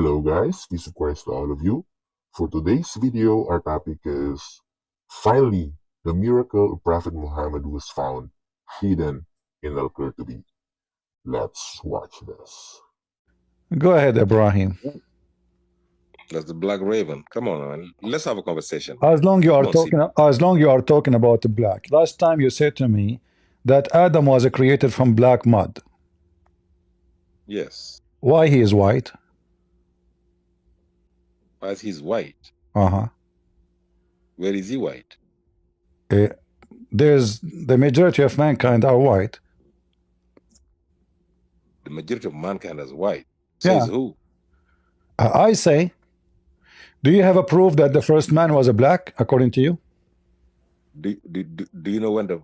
Hello guys, peace of Christ to all of you. For today's video, our topic is finally the miracle of Prophet Muhammad was found hidden in al-Qurtubi. Let's watch this. Go ahead, Ibrahim. That's the Black Raven. Come on, man. Let's have a conversation. As long you are Come on, talking about the black. Last time you said to me that Adam was created from black mud. Yes. Why he is white? As he's white. Uh-huh. Where is he white? There's the majority of mankind are white. The majority of mankind is white. Yeah. Says who? I say, do you have a proof that the first man was a black, according to you? Do you know when the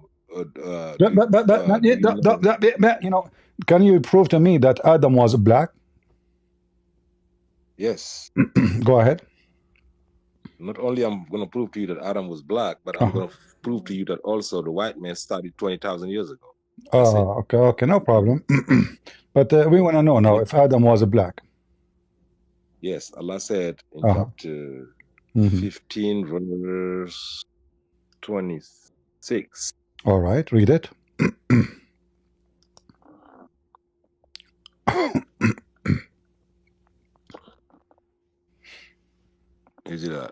you know, can you prove to me that Adam was black? Yes. Go ahead. Not only I'm going to prove to you that Adam was black, but I'm going to prove to you that also the white man started 20,000 years ago. Oh, okay, no problem. But we want to know now if Adam was a black. Yes, Allah said in chapter 15, verse 26. All right, read it. Is it a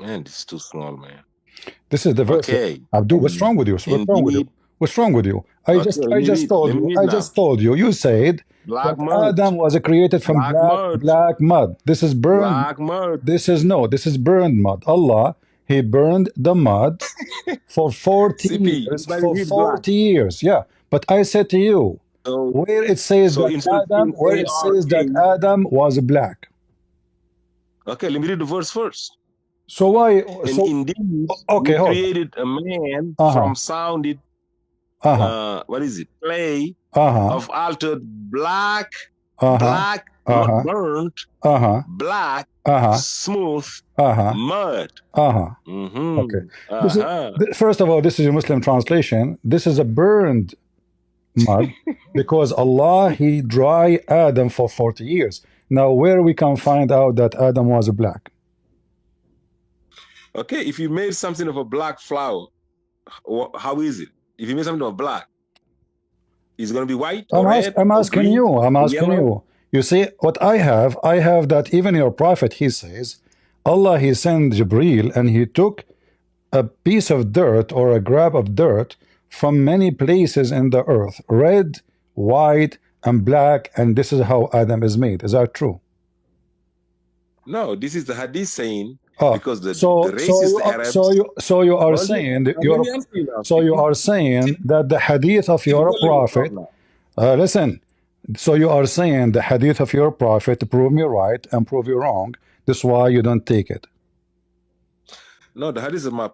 man? This is too small, man. This is the verse. Okay. Abdul, what's wrong with you? What's wrong with you? What's wrong with you? I just told you. You said that Adam was created from black mud. This is burned. Black mud. This is burned mud. Allah, He burned the mud for 40 years. For 40 years, yeah. But I said to you, where it says that Adam was black. Okay, let me read the verse first. So why? Indeed, okay, he created a man from sounded. What is it? Clay of altered black, not burnt, black, smooth mud. Okay. First of all, this is a Muslim translation. This is a burned mud because Allah, He dry Adam for 40 years. Now, where we can find out that Adam was a black? Okay, if you made something of a black flower, how is it? If you made something of black, is it going to be white or red? I'm asking you. You see, what I have that even your prophet, he says, Allah, He sent Jibreel and he took a piece of dirt or a grab of dirt from many places in the earth, red, white, and black, and this is how Adam is made. Is that true? No, this is the hadith saying because the racist Arabs. So you are saying that the hadith of your prophet. Listen. So you are saying the hadith of your prophet prove me right and prove you wrong. This is why you don't take it. No, the hadith of my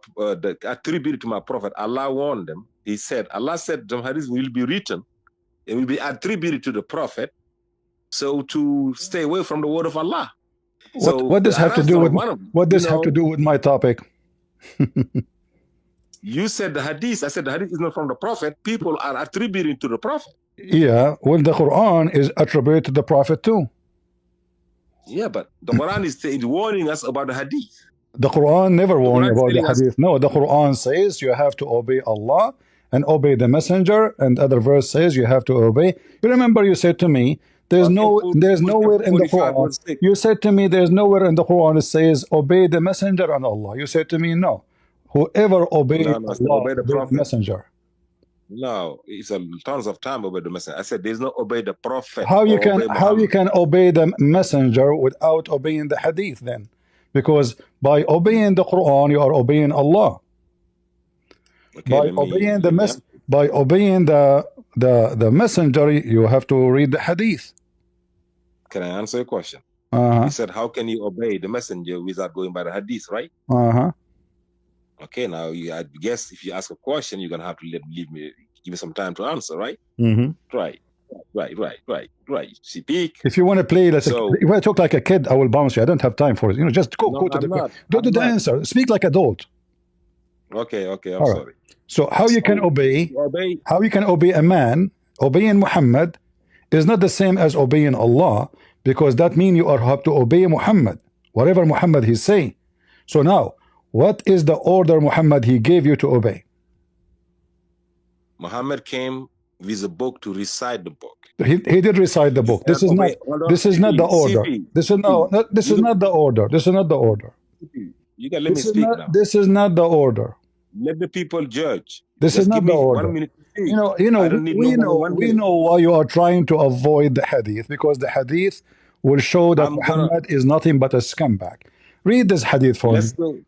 attributed to my prophet. Allah warned them. He said, Allah said the hadith will be written. It will be attributed to the prophet, so to stay away from the word of Allah. What does have to do with my topic? You said the hadith. I said the hadith is not from the prophet. People are attributing to the prophet. Yeah, well, the Quran is attributed to the prophet too. Yeah, but the Quran is warning us about the hadith. The Quran never warned about the hadith. No, the Quran says you have to obey Allah and obey the messenger, and other verse says you have to obey. You remember you said to me, there's nowhere in the Quran. You said to me there's nowhere in the Quran it says obey the messenger and Allah. You said to me no. Whoever obeys Allah, obey the messenger. No, it's a tons of time obey the messenger. I said there's no obey the prophet. How you can obey the messenger without obeying the hadith then? Because by obeying the Quran you are obeying Allah. Okay, by obeying the messenger, you have to read the hadith. Can I answer your question? He said, how can you obey the messenger without going by the hadith, right? Okay, now I guess if you ask a question, you're gonna have to give me some time to answer, right? Right. Speak. If you want to play, if I talk like a kid, I will bounce you. I don't have time for it. You know, just go to the answer. Speak like adult. Okay, I'm sorry. So how you can obey? How you can obey a man? Obeying Muhammad is not the same as obeying Allah, because that means you are have to obey Muhammad, whatever Muhammad he say. So now, what is the order Muhammad he gave you to obey? Muhammad came with a book to recite the book. He did recite the book. This is not the order. This is not the order. This is not the order. You can let me speak now. This is not the order. Let the people judge. This is not the order. 1 minute to speak. We know why you are trying to avoid the hadith, because the hadith will show that Muhammad is nothing but a scumbag. Read this hadith for me.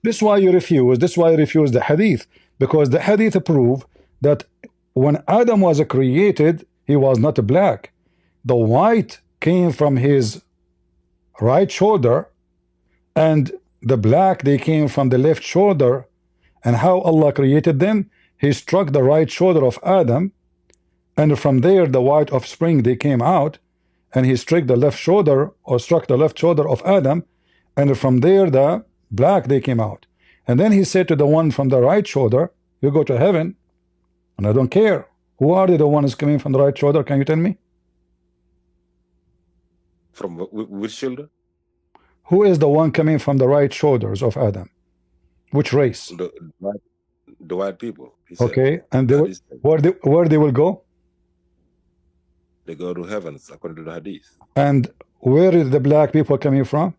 This is why you refuse. This is why you refuse the hadith, because the hadith prove that when Adam was created, he was not black. The white came from his right shoulder, and the black, they came from the left shoulder. And how Allah created them? He struck the right shoulder of Adam, and from there the white offspring, they came out, and he struck the left shoulder of Adam, and from there the black, they came out. And then he said to the one from the right shoulder, you go to heaven, and I don't care. Who are the ones coming from the right shoulder? Can you tell me? From which shoulder? Who is the one coming from the right shoulders of Adam? Which race? The white people. Okay, and where they will go? They go to heaven, according to the hadith. And where is the black people coming from?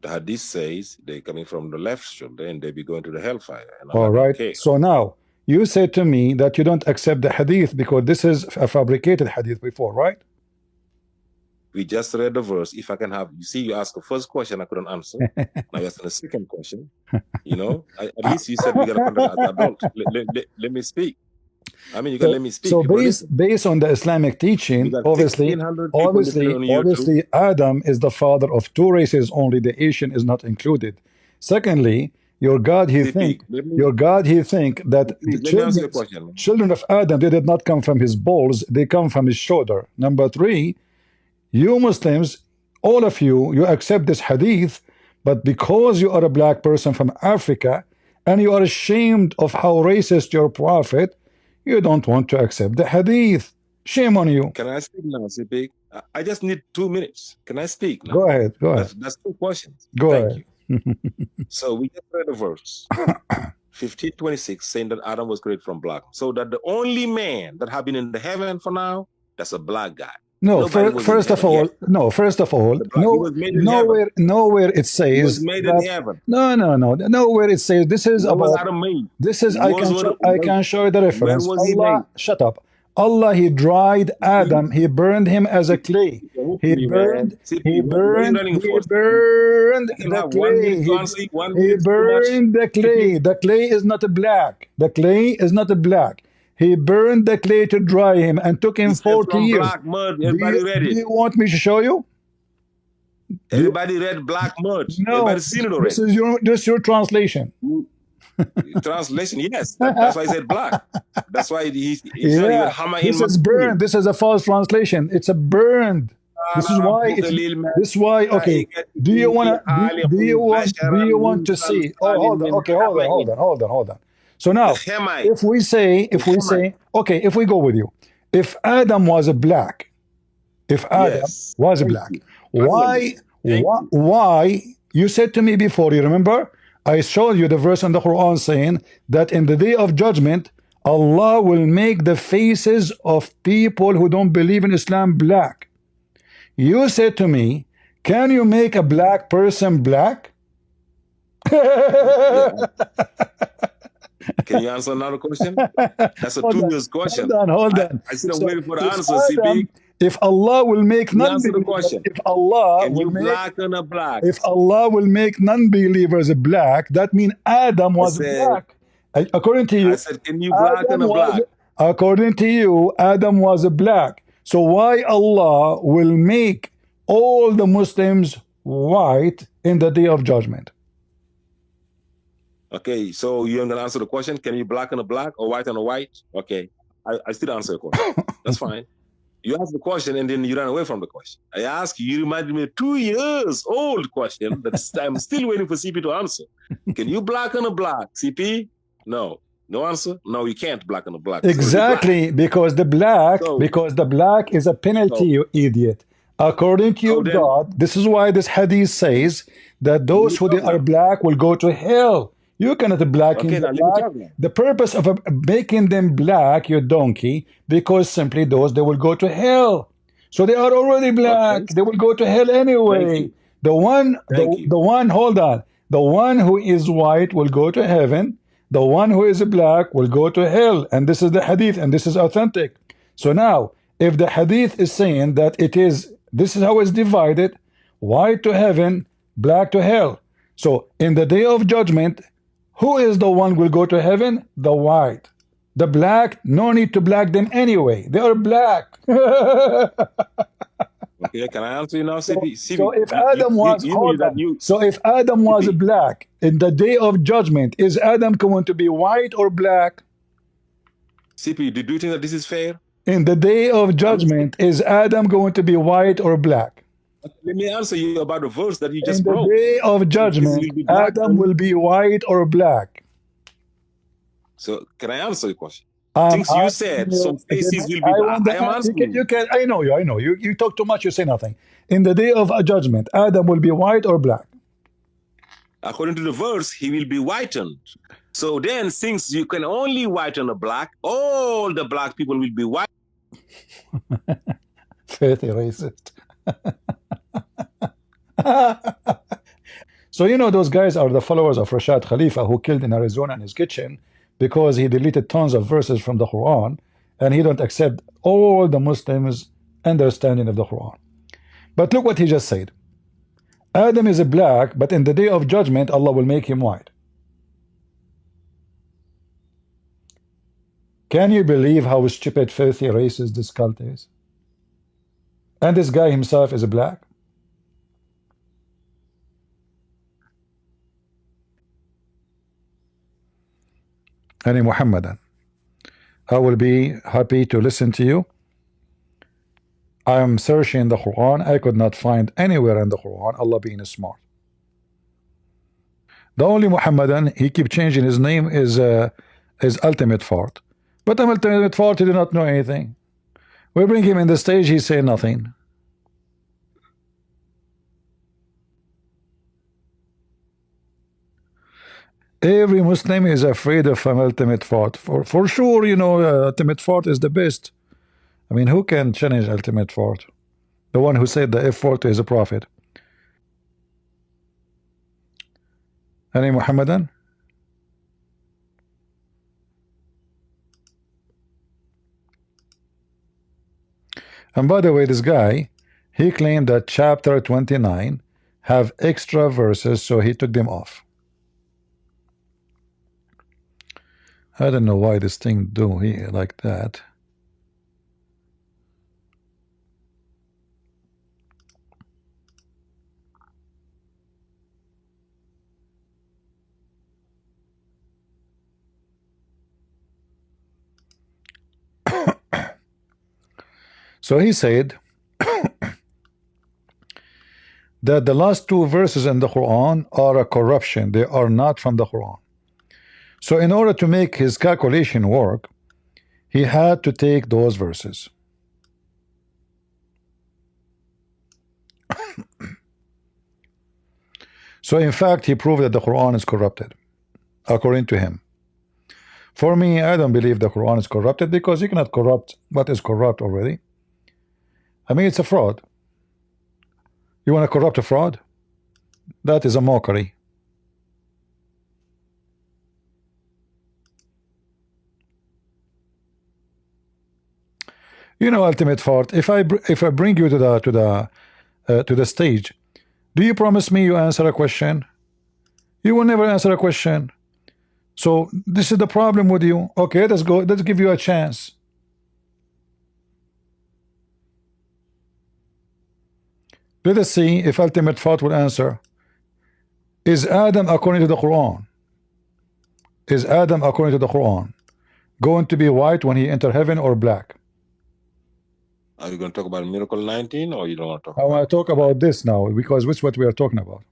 The hadith says they're coming from the left shoulder, and they be going to the hellfire. And all right. So now you said to me that you don't accept the hadith because this is a fabricated hadith before, right? We just read the verse. If I can have, you see, you asked the first question, I couldn't answer. Now you asked the second question. You know, at least you said we're gonna conduct an adult. Let me speak. I mean, you can let me speak. So based on the Islamic teaching, obviously, Adam is the father of two races only. The Asian is not included. Secondly, your God, he think that the children of Adam, they did not come from his balls, they come from his shoulder. Number three, you Muslims, all of you accept this hadith, but because you are a black person from Africa and you are ashamed of how racist your prophet, you don't want to accept the hadith. Shame on you. Can I speak now, CP? I just need 2 minutes. Can I speak now? Go ahead. That's 2 questions. Thank you. So we just read a verse 1526 saying that Adam was created from black, so that the only man that have been in the heaven for now, that's a black guy. No, first of all, nowhere it says that, nowhere it says this is about. This is I can show you the reference. Allah, shut up. Allah, he dried Adam. He burned him as a clay. He burned the clay. He burned the clay. The clay is not black. The clay is not black. He burned the clay to dry him and took him 40 years. Black mud. Everybody read it. Do you want me to show you? Everybody read black mud. No, everybody seen it already. This is your translation. Translation, yes. That's why he said black. That's why he said hammer in. This is burned. This is a false translation. It's a burned. This is why. This is why. Okay. Do you want to see? Oh, hold on. Okay, hold on. So now, if we say, okay, if we go with you, if Adam was black, why you said to me before, you remember, I showed you the verse in the Quran saying that in the day of judgment, Allah will make the faces of people who don't believe in Islam black. You said to me, can you make a black person black? Can you answer another question? That's a 2 years question. Hold on. I still waiting for the answer, CP. If Allah will make non-believers, if Allah will make non-believers black, that means Adam was black. According to you, I said, can you blacken a black? According to you, Adam was black. So why Allah will make all the Muslims white in the day of judgment? Okay, so you're gonna answer the question: can you black on a black or white on a white? Okay, I still answer the question. That's fine. You ask the question and then you run away from the question. I ask you, you reminded me of 2 years old question that I'm still waiting for CP to answer. Can you black on a black, CP? No. No answer? No, you can't black on a black. Exactly, because the black is a penalty, you idiot. According to your God, this is why this hadith says that those who they are black will go to hell. You cannot blacken the black. The purpose of making them black, you donkey, because simply those they will go to hell. So they are already black. They will go to hell anyway. The one, hold on. The one who is white will go to heaven. The one who is black will go to hell. And this is the hadith, and this is authentic. So now, if the hadith is saying that this is how it's divided, white to heaven, black to hell. So in the day of judgment, who is the one who will go to heaven? The white. The black, no need to black them anyway. They are black. Okay, can I answer you now? So if Adam was black in the day of judgment, is Adam going to be white or black? CP, do you think that this is fair? In the day of judgment, is Adam going to be white or black? Let me answer you about the verse that you just broke. In the day of judgment, Adam will be white or black? So, can I answer your question? Since you said some faces will be black, I am answering you. I know you. You talk too much, you say nothing. In the day of judgment, Adam will be white or black? According to the verse, he will be whitened. So then, since you can only whiten a black, all the black people will be white. Filthy racist. So you know those guys are the followers of Rashad Khalifa, who killed in Arizona in his kitchen because he deleted tons of verses from the Quran, and he don't accept all the Muslims' understanding of the Quran. But look what he just said. Adam is a black, but in the day of judgment, Allah will make him white. Can you believe how stupid, filthy, racist this cult is? And this guy himself is a black. Any Muhammadan, I will be happy to listen to you. I am searching the Quran. I could not find anywhere in the Quran Allah being smart. The only Muhammadan, he keep changing his name, is Ultimate Fart. But Ultimate Fart, he did not know anything. We bring him in the stage, he say nothing. Every Muslim is afraid of an Ultimate Fart. For sure, you know, Ultimate Fart is the best. I mean, who can challenge Ultimate Fart? The one who said the F4 is a prophet. Any Muhammadan? And by the way, this guy, he claimed that chapter 29 have extra verses, so he took them off. I don't know why this thing do here like that. So he said that the last two verses in the Quran are a corruption. They are not from the Quran. So in order to make his calculation work, he had to take those verses. So in fact, he proved that the Quran is corrupted, according to him. For me, I don't believe the Quran is corrupted, because you cannot corrupt what is corrupt already. I mean, it's a fraud. You want to corrupt a fraud? That is a mockery. You know, Ultimate Fart, if I bring you to the stage, do you promise me you answer a question? You will never answer a question. So this is the problem with you. Okay, let's go. Let's give you a chance. Let us see if Ultimate Fart will answer. Is Adam, according to the Quran, going to be white when he enter heaven, or black? Are you going to talk about Miracle 19, or you don't want to talk I want to talk about this now, because which is what we are talking about.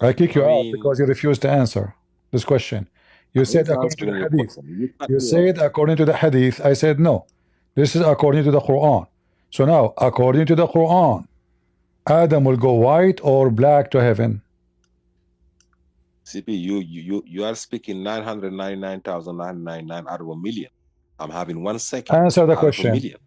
I kick you out because you refused to answer this question. You said according to the hadith. You said according to the hadith. I said no. This is according to the Quran. So now, according to the Quran, Adam will go white or black to heaven. CP, you are speaking 999,999 out of a million. I'm having 1 second. Answer the out question. Of a million.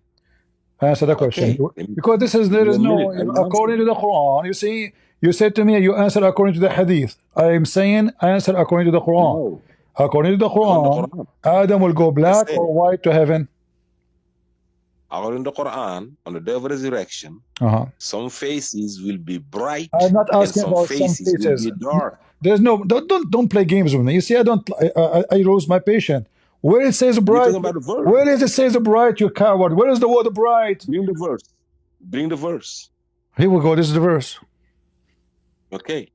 Answer the question. Okay. Because there is no, according to the Quran, you see, you said to me, you answer according to the Hadith. I am saying answer according to the Quran. No. According to the Quran, Adam will go black or white to heaven. According to the Quran, on the day of resurrection, some faces will be bright. I'm not asking and about some faces will be dark. There's no, don't play games with me. You see, I lose my patience. Where it says bright, where is it says bright, you coward? Where is the word bright? Bring the verse. Bring the verse. Here we go. This is the verse. Okay.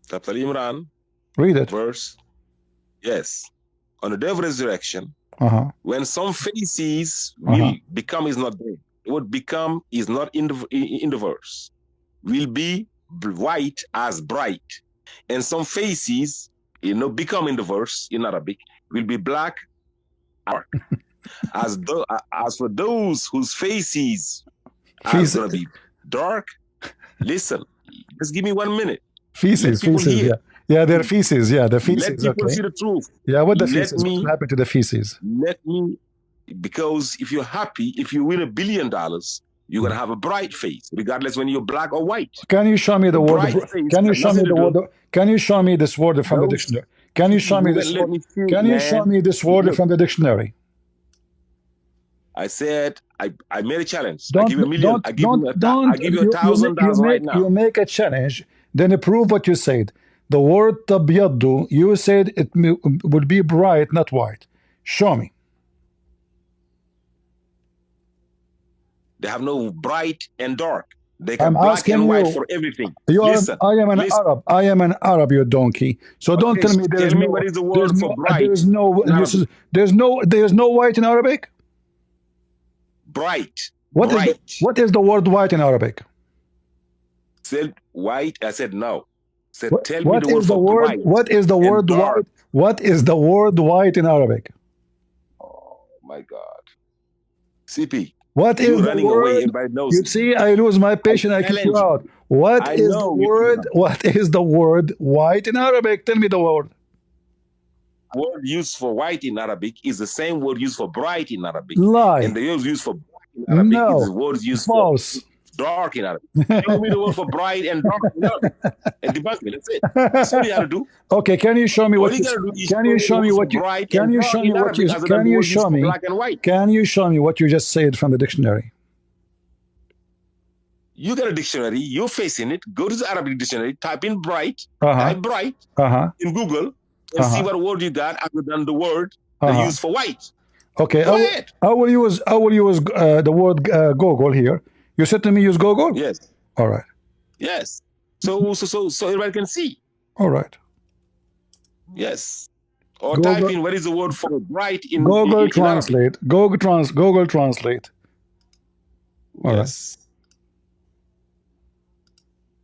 Chapter Imran. Read it. Verse. Yes. On the day of resurrection, when some faces will become is not there. The word become is not in the verse. Will be white as bright. And some faces, become in the verse in Arabic, will be black dark. as for those whose faces are going to be dark, listen, just give me 1 minute. Feces, yeah. Yeah, they're feces. Yeah, the feces. Let people see the truth. Yeah, what the feces? What happened to the feces? Because if you're happy, if you win $1 billion, you're gonna have a bright face, regardless when you're black or white. Can you show me the word? Can you show me the word? Can you show me this word from the dictionary? Can you show me this? Can you show me this word from the dictionary? I said I made a challenge. I give you $1 million. I give you $1,000 right now. You make a challenge, then prove what you said. The word tabyaddu, you said it would be bright, not white. Show me. They have no bright and dark. They can black and white for everything. I am an Arab. I am an Arab, you donkey. So don't tell me there's no. What is the word for bright? There's no white in Arabic. Bright. What is the word white in Arabic? Said white. I said no. Said tell me what the is the word? white. What is the word white? What is the word white in Arabic? Oh my God. CP. What is the word? You see, I lose my patience. I kick you out. What is the word? What is the word white in Arabic? Tell me the word. The word used for white in Arabic is the same word used for bright in Arabic. Lie. And the word used for black in Arabic is the word used false. For dark in Arabic. Tell me the word for bright and dark in Arabic. And debunk me. That's it. That's all you have to do. Okay, can you show me what you can you show me what you can you show me what you can you show me can you show me what you just said from the dictionary? You got a dictionary, you're facing it, go to the Arabic dictionary, type in bright, type bright in Google, and see what word you got other than the word they use for white. Okay, I will use the word Google here. You said to me use Google? Yes. All right. Yes. So everybody can see. All right. Yes. Or type in what is the word for bright in Google Translate. Google Translate. All right.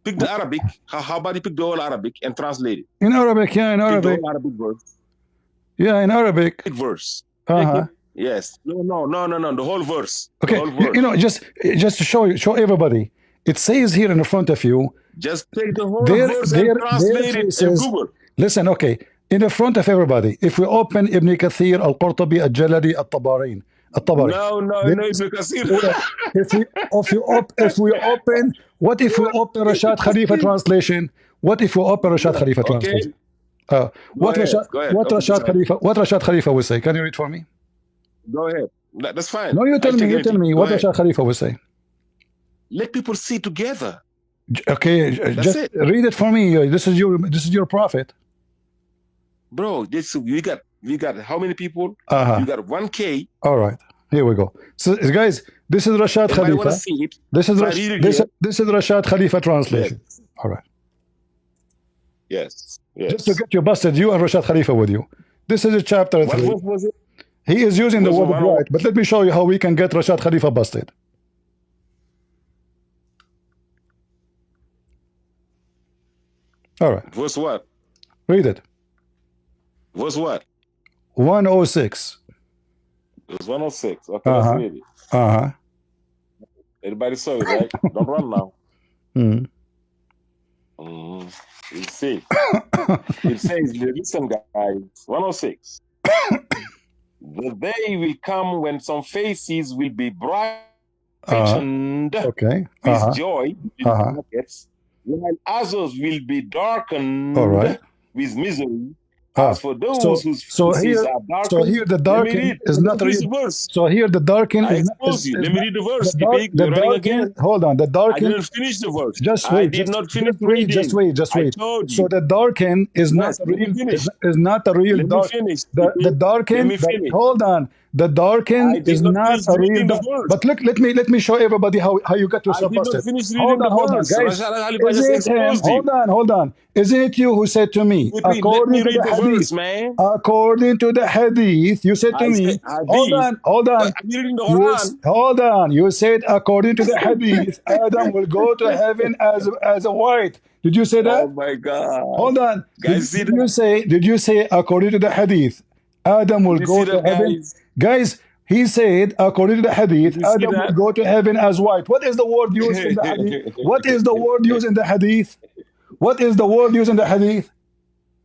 Pick the Arabic. How about you pick the whole Arabic and translate it? In Arabic, yeah, in Arabic. Pick the whole Arabic verse. Yeah, in Arabic. Verse. Yes. No. The whole verse. Okay. Whole verse. Just to show everybody. It says here in front of you. Just take the whole verse and translate it in Google. Listen, okay. In the front of everybody, if we open Ibn Kathir, al-Qurtubi, al-Jalali, al-Tabari. No, Ibn Kathir. if we open, what if we open Rashad Khalifa translation? What if we open Rashad Khalifa translation? What Rashad Khalifa will say? Can you read for me? Go ahead. That's fine. No, you tell me what Rashad Khalifa will say. Let people see together. Okay, just read it for me. This is your prophet. Bro, we got how many people? You got 1K. All right, here we go. So guys, this is Rashad Khalifa. This is Rashad Khalifa translation. Yes. All right. Yes. Just to get you busted, you and Rashad Khalifa with you. This is a chapter 3. What was it? He is using the word bright, but let me show you how we can get Rashad Khalifa busted. All right. Verse what? Read it. Verse what? 106. It was 106. Okay, let's read it. Everybody saw it, right? Don't run now. You see. It says, listen, guys, 106. The day will come when some faces will be brightened with joy, while others will be darkened with misery. As for those whose faces are darkened, so here the darken is not real. So here the darken is not. Let me read the verse. You're running again. Hold on. The darken. I didn't finish the verse. Just wait. I did not finish reading. Just wait. I told you. So the darken is not real. Is not a real dark. The darken. Hold on. The darken is not a real dark. But look, let me show everybody how you got yourself busted. Hold on, guys. Is it him? Hold on. Isn't it you who said to me, according to the hadith, according to the hadith, you said to me, hold on. Hold on. You said according to the hadith, Adam will go to heaven as a white. Did you say that? Oh my God. Hold on. Did you say according to the hadith, Adam will go to heaven? Guys, he said, according to the hadith, Adam will go to heaven as white. What is the word used in the hadith? What is the word used in the hadith? What is the word used in the hadith?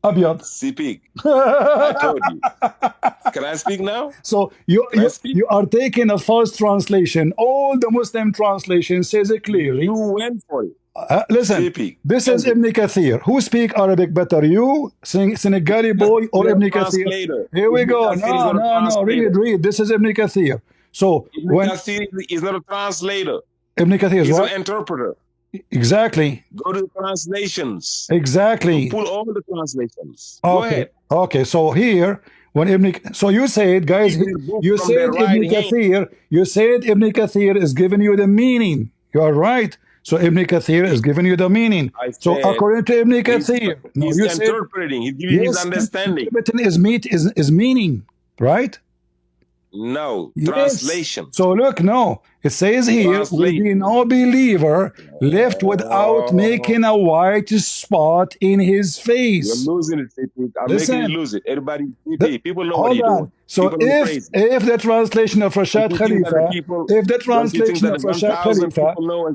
Abiyad. Speak. I told you. Can I speak now? So you are taking a false translation. All the Muslim translation says it clearly. You went for it. Listen, this is Ibn Kathir. Who speak Arabic better, you, Senegali boy, or Ibn Kathir? Here we go. No, read. This is Ibn Kathir. So Ibn Kathir is not a translator. Ibn Kathir is an interpreter. Exactly. Go to the translations. Exactly. Pull all the translations. Okay. Go ahead. Okay. So here, when so you said, guys, you said Ibn Kathir is giving you the meaning. You are right. So Ibn Kathir is giving you the meaning. So according to Ibn Kathir, he's interpreting. He's giving his understanding. Is meaning, right? No, translation. So look, no. It says here, will be no believer left without making a white spot in his face. You're losing it. I'm making you lose it. Everybody, people know what you're doing. So if the translation of Rashad Khalifa,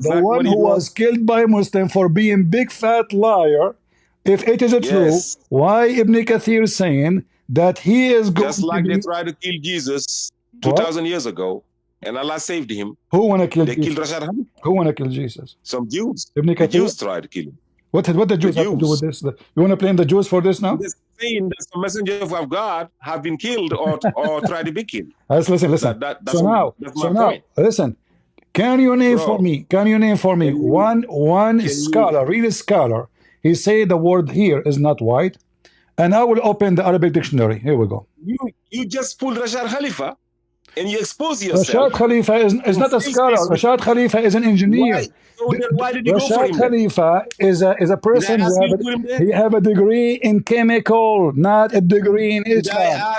the one who was killed by Muslim for being big fat liar, if it is true, why Ibn Kathir is saying that he is going just like they tried to kill Jesus 2,000 years ago, and Allah saved him. Who want to kill Jesus? Killed Rashad Khalifa. Who want to kill Jesus? Some Jews. The Jews tried to kill him. What the Jews have to do with this? You want to blame the Jews for this now? They're saying that the messengers of God have been killed or tried to be killed. Listen. So now, listen. Can you name for me? One scholar, real scholar? He said the word here is not white, and I will open the Arabic dictionary. Here we go. You just pulled Rashad Khalifa. And you expose yourself. Rashad Khalifa is not a scholar. Rashad Khalifa is an engineer. Why did you go for him? Rashad Khalifa is a person who have a degree in chemical, not a degree in Islam.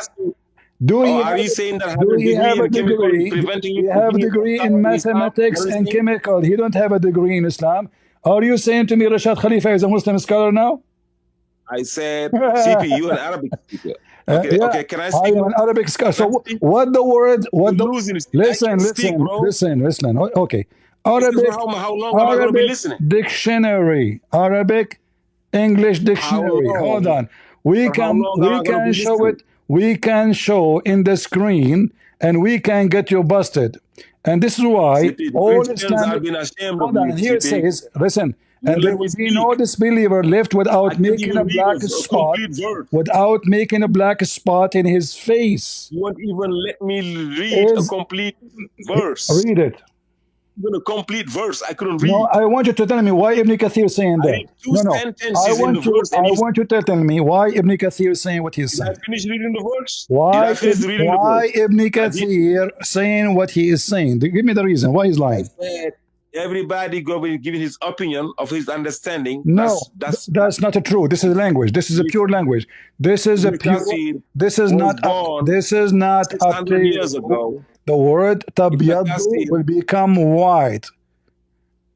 Are you saying that he have a degree? He have a degree in mathematics and chemical. He don't have a degree in Islam. Are you saying to me Rashad Khalifa is a Muslim scholar now? I said, CP, you're an Arabic speaker. Okay, can I speak? I am an Arabic scholar. So what the word? Listen. Okay, Arabic. How long am I going to be listening? Dictionary, Arabic, English dictionary. Hold on. We can show it. We can show in the screen, and we can get you busted. And this is why all Islamic. Hold on. Here it says, listen. And there will be no disbeliever left without making a black spot, in his face. You won't even let me read a complete verse. Read it. Even a complete verse, I couldn't read. No, I want you to tell me why Ibn Kathir is saying that. I want you to tell me why Ibn Kathir is saying what he's saying. Did I finish reading the verse? Why Ibn Kathir saying what he is saying? Give me the reason. Why he's lying. Everybody giving his opinion of his understanding. No, that's not true. This is language. This is a pure language. This is a pure. This is not. This is not. 600 years ago. The word tabyaddu will become white.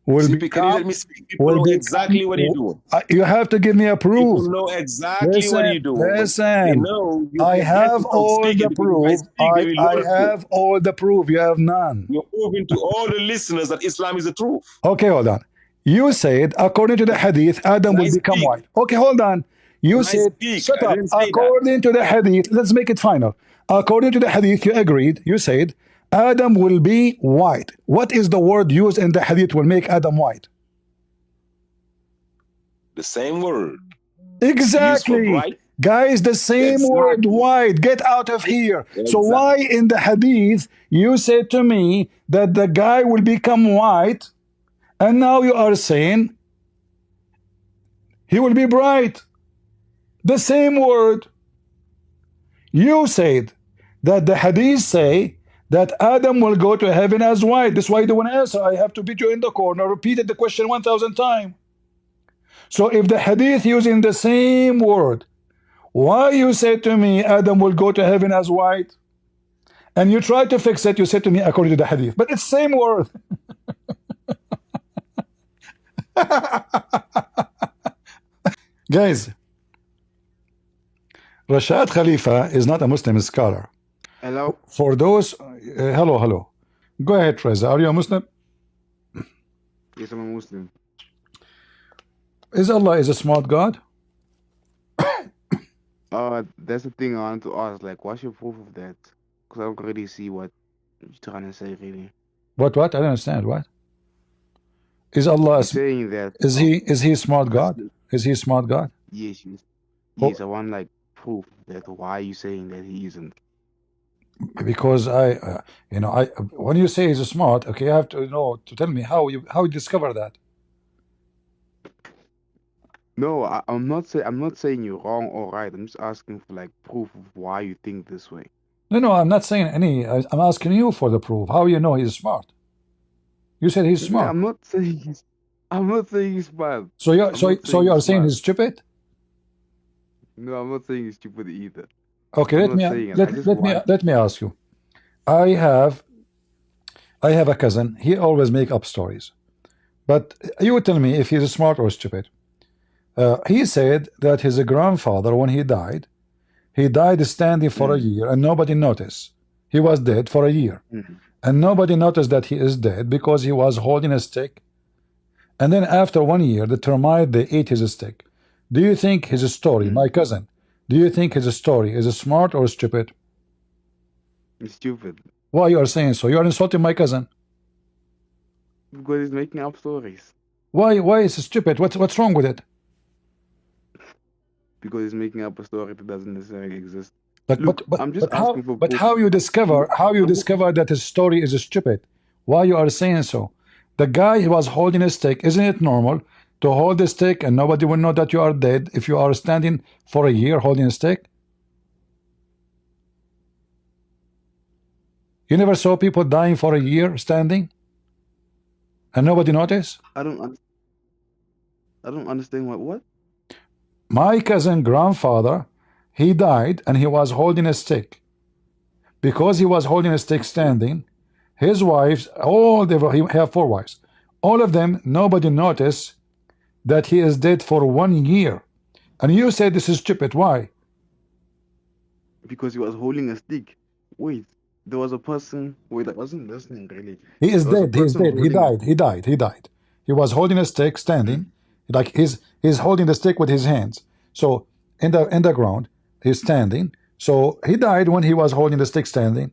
will See, can you let me speak? People know exactly what you're doing. You have to give me a proof. People know exactly what you're doing. Listen, they know you I have all the proof. I have all the proof. You have none. You're proving to all the listeners that Islam is the truth. Okay, hold on. You said, according to the hadith, Adam will become white. Okay, hold on. You said, shut up. According to the hadith, let's make it final. According to the hadith, you agreed. You said, Adam will be white. What is the word used in the hadith will make Adam white? The same word. Exactly. Guys, the same word, white. Get out of here. So why in the hadith you said to me that the guy will become white, and now you are saying he will be bright? The same word. You said that the hadith say that Adam will go to heaven as white. That's why you don't answer. I have to beat you in the corner. Repeated the question 1,000 times. So if the hadith using the same word, why you said to me Adam will go to heaven as white? And you try to fix it, you said to me according to the hadith. But it's same word. Guys, Rashad Khalifa is not a Muslim scholar. Hello. For those, hello. Go ahead, Reza. Are you a Muslim? Yes, I'm a Muslim. Is Allah a smart God? That's the thing I want to ask. Like, what's your proof of that? Because I don't really see what you're trying to say, really. What? I don't understand. What? Is Allah saying that? Is he a smart God? Is he a smart God? Yes, yes. I want like proof that why are you saying that he isn't? Because when you say he's smart, okay, you have to to tell me how you discover that. No, I'm not saying you're wrong or right. I'm just asking for like proof of why you think this way. No, I'm not saying any. I'm asking you for the proof. How you know he's smart? You said he's smart. I'm not saying he's smart. So you are saying he's stupid? No, I'm not saying he's stupid either. Okay, let me ask you. I have a cousin. He always make up stories, but you tell me if he's smart or stupid. He said that his grandfather, when he died standing for a year and nobody noticed. He was dead for a year. And nobody noticed that he is dead because he was holding a stick. And then after 1 year, the termite, they ate his stick. Do you think his story, my cousin, do you think his story is smart or stupid? It's stupid. Why you are saying so? You are insulting my cousin. Because he's making up stories. Why is it stupid? What's wrong with it? Because he's making up a story that doesn't necessarily exist. But how you discover that his story is stupid? Why you are saying so? The guy who was holding a stick, isn't it normal to hold a stick and nobody will know that you are dead if you are standing for a year holding a stick? You never saw people dying for a year standing and nobody noticed? I don't understand what? My cousin grandfather, he died and he was holding a stick. Because he was holding a stick standing, his wives, he have 4 wives, all of them, nobody noticed that he is dead for 1 year. And you said this is stupid. Why? Because he was holding a stick. Wait, there was a person. Wait, I wasn't listening really. He is dead. He is dead. He died. He was holding a stick standing. Like he's holding the stick with his hands. So in the ground, he's standing. So he died when he was holding the stick standing.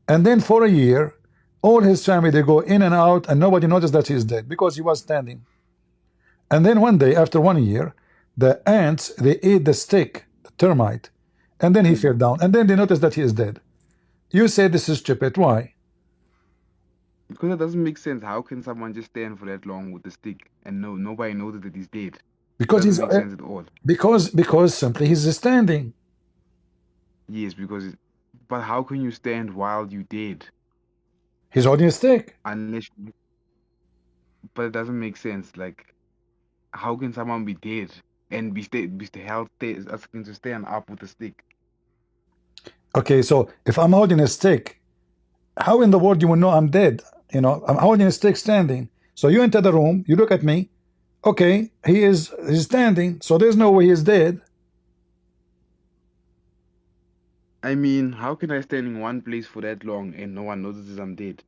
And then for a year, all his family, they go in and out and nobody noticed that he's dead because he was standing. And then one day, after 1 year, the ants, they ate the stick, the termite, and then he fell down. And then they noticed that he is dead. You say this is stupid. Why? Because it doesn't make sense. How can someone just stand for that long with the stick and nobody knows that he's dead? Because he's make sense at all. Because simply he's standing. Yes, but how can you stand while you dead? He's holding a stick. But it doesn't make sense. Like, how can someone be dead and be healthy as to stand up with a stick? Okay, so if I'm holding a stick, how in the world you will know I'm dead? I'm holding a stick standing. So you enter the room, you look at me. Okay, he's standing, so there's no way he's dead. I mean, how can I stand in one place for that long and no one notices I'm dead?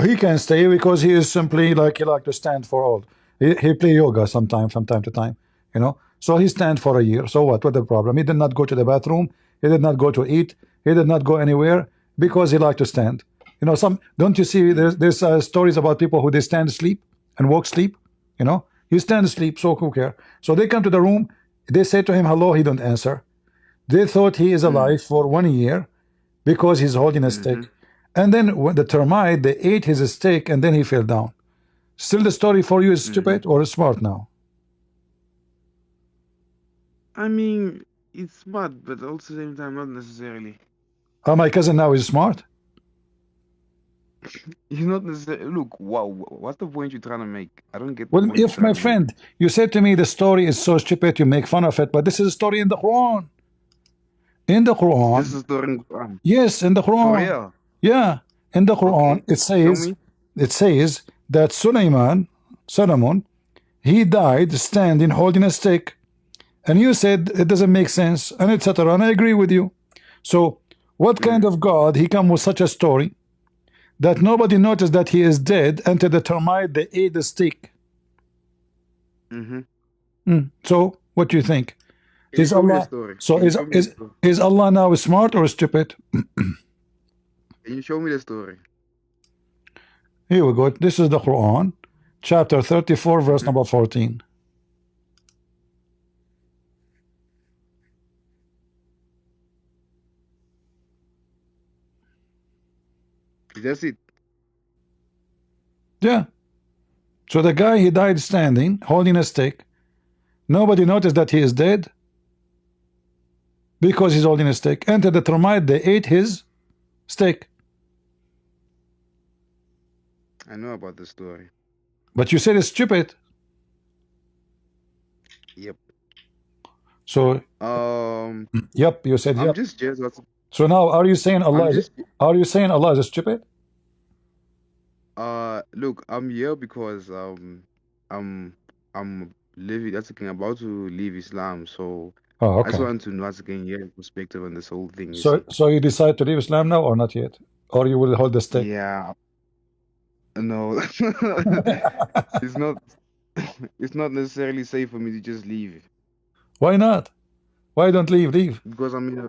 He can stay because he is simply like he like to stand for all. He play yoga from time to time, you know. So he stand for a year. So what? What the problem? He did not go to the bathroom. He did not go to eat. He did not go anywhere because he like to stand. You know, some don't you see? There's stories about people who they stand asleep and walk sleep. You know, he stand asleep. So who care? So they come to the room. They say to him hello. He don't answer. They thought he is alive for 1 year because he's holding a stick. And then when the termite, they ate his steak and then he fell down. Still the story for you is stupid or smart now? I mean, it's smart, but also at the same time, not necessarily. My cousin now is smart? He's not necessarily. Look, wow, what's the point you're trying to make? I don't get the Well, point if my friend, you said to me the story is so stupid, you make fun of it, but this is a story in the Quran. In the Quran. This is a story in the Quran. Yes, in the Quran. For real? Yeah, in the Quran, it says that Solomon, he died standing holding a stick, and you said it doesn't make sense, and etc. And I agree with you. So, what kind of God he come with such a story that nobody noticed that he is dead until the termite they ate the stick? So, what do you think? Is Allah so is Allah now smart or stupid? Can you show me the story? Here we go. This is the Quran, chapter 34, verse number 14. That's it. Yeah. So the guy, he died standing, holding a stick. Nobody noticed that he is dead because he's holding a stick. Enter the termite, they ate his stick. I know about the story. But you said it's stupid. Yep. So yep, you said yep. So now are you saying Allah is stupid? Look, I'm here because I'm leaving. That's again about to leave Islam, so I just want to know what's again your perspective on this whole thing. So you decide to leave Islam now or not yet, or you will hold the stick? Yeah. No, it's not. It's not necessarily safe for me to just leave. Why not? Why don't leave? Leave. Because I mean,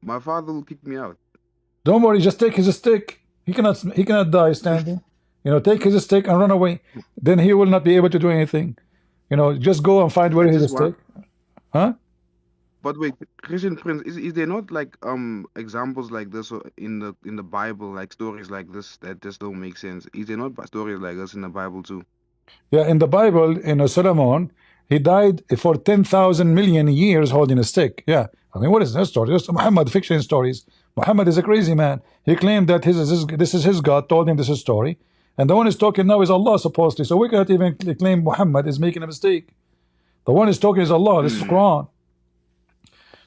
my father will kick me out. Don't worry, just take his stick. He cannot die standing. You know, take his stick and run away. Then he will not be able to do anything. You know, just go and find where his stick. Huh? But wait, Christian Prince, is there not like examples like this in the Bible, like stories like this that just don't make sense? Is there not stories like this in the Bible too? Yeah, in the Bible, Solomon, he died for 10,000 million years holding a stick. Yeah, I mean, what is that story? Just Muhammad fiction stories. Muhammad is a crazy man. He claimed that this is his God, told him this is story, and the one who's talking now is Allah supposedly. So we cannot even claim Muhammad is making a mistake. The one who's talking is Allah. This is Quran.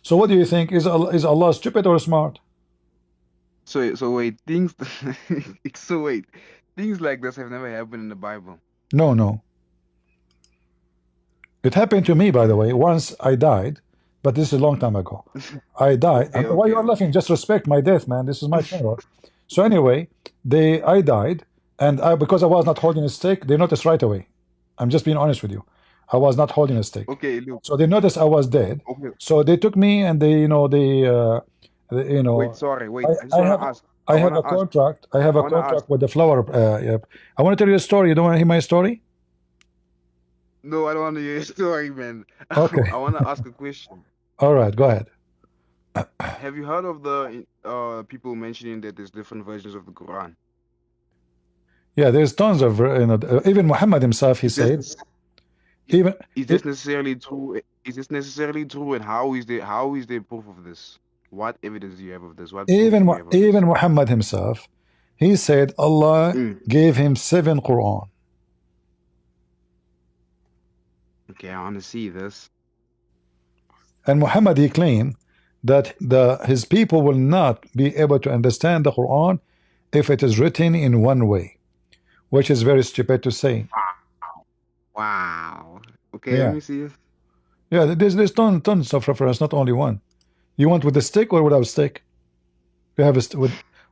So what do you think? Is Allah stupid or smart? So wait, things things like this have never happened in the Bible. No. It happened to me, by the way. Once I died, but this is a long time ago. I died. Okay. Why you are laughing? Just respect my death, man. This is my funeral. So anyway, I died, and because I was not holding a stick, they noticed right away. I'm just being honest with you. I was not holding a stick. Okay, look. So they noticed I was dead. Okay. So they took me and they Wait, sorry, wait. I have a contract. I have a contract with the flower. Yep. I want to tell you a story. You don't want to hear my story? No, I don't want to hear your story, man. Okay. I want to ask a question. All right, go ahead. Have you heard of the people mentioning that there's different versions of the Quran? Yeah, there's tons of even Muhammad himself. He said. Is this necessarily true? Is this necessarily true? And how is there proof of this? What evidence do you have of this? Even Muhammad himself, he said Allah gave him 7 Quran. Okay, I want to see this. And Muhammad, he claimed that his people will not be able to understand the Quran if it is written in one way. which is very stupid to say. Wow. Okay, Yeah. let me see. Yeah, there's tons of reference, not only one. You want with the stick or without stick? We have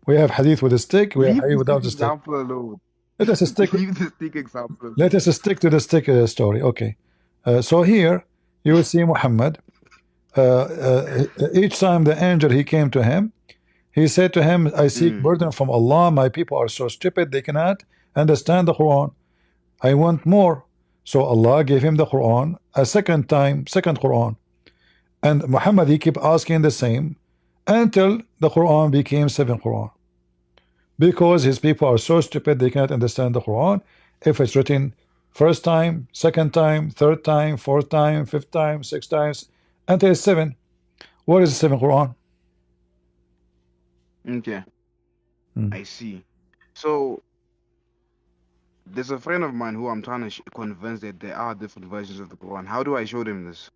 we have hadith with a stick. We have Leave hadith the without stick a stick. example alone. Let us stick. Leave the stick example alone. Let us stick to the stick story. Okay. So here you will see Muhammad. Each time the angel he came to him, he said to him, I seek burden from Allah. My people are so stupid they cannot understand the Quran. I want more. So Allah gave him the Quran a second time, second Quran. And Muhammad, he kept asking the same until the Quran became 7 Quran. Because his people are so stupid they cannot understand the Quran. If it's written first time, second time, third time, fourth time, fifth time, sixth times, until it's 7. What is the 7 Quran? Okay. I see. So there's a friend of mine who I'm trying to convince that there are different versions of the Quran. How do I show them this?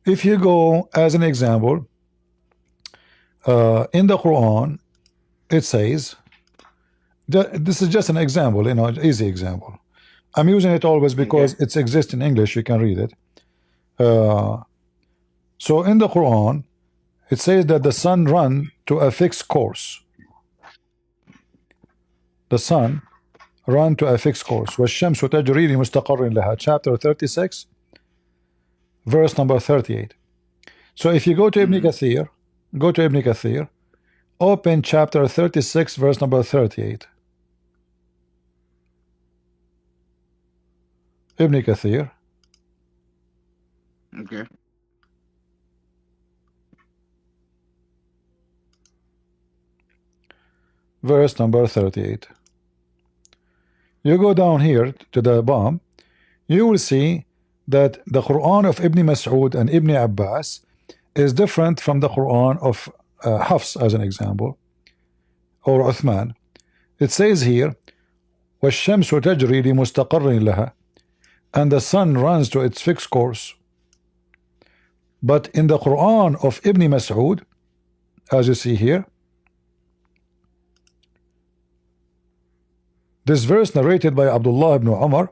If you go as an example, in the Quran, it says, this is just an example, you know, easy example. I'm using it always because it exists in English. You can read it. So in the Quran, it says that the sun run to a fixed course. The sun run to a fixed course. وَالشَّمْسُ تَجْرِي لِمُسْتَقَرٍ لَهَا. Chapter 36, verse number 38. So if you go to Ibn Kathir, open chapter 36, verse number 38. Ibn Kathir. Okay. Verse number 38. You go down here to the bottom, you will see that the Quran of Ibn Mas'ud and Ibn Abbas is different from the Quran of Hafs, as an example, or Uthman. It says here, وَالشَّمْسُ تَجْرِي لِمُسْتَقَرٍ لَهَا, and the sun runs to its fixed course. But in the Quran of Ibn Mas'ud, as you see here, this verse narrated by Abdullah ibn Umar,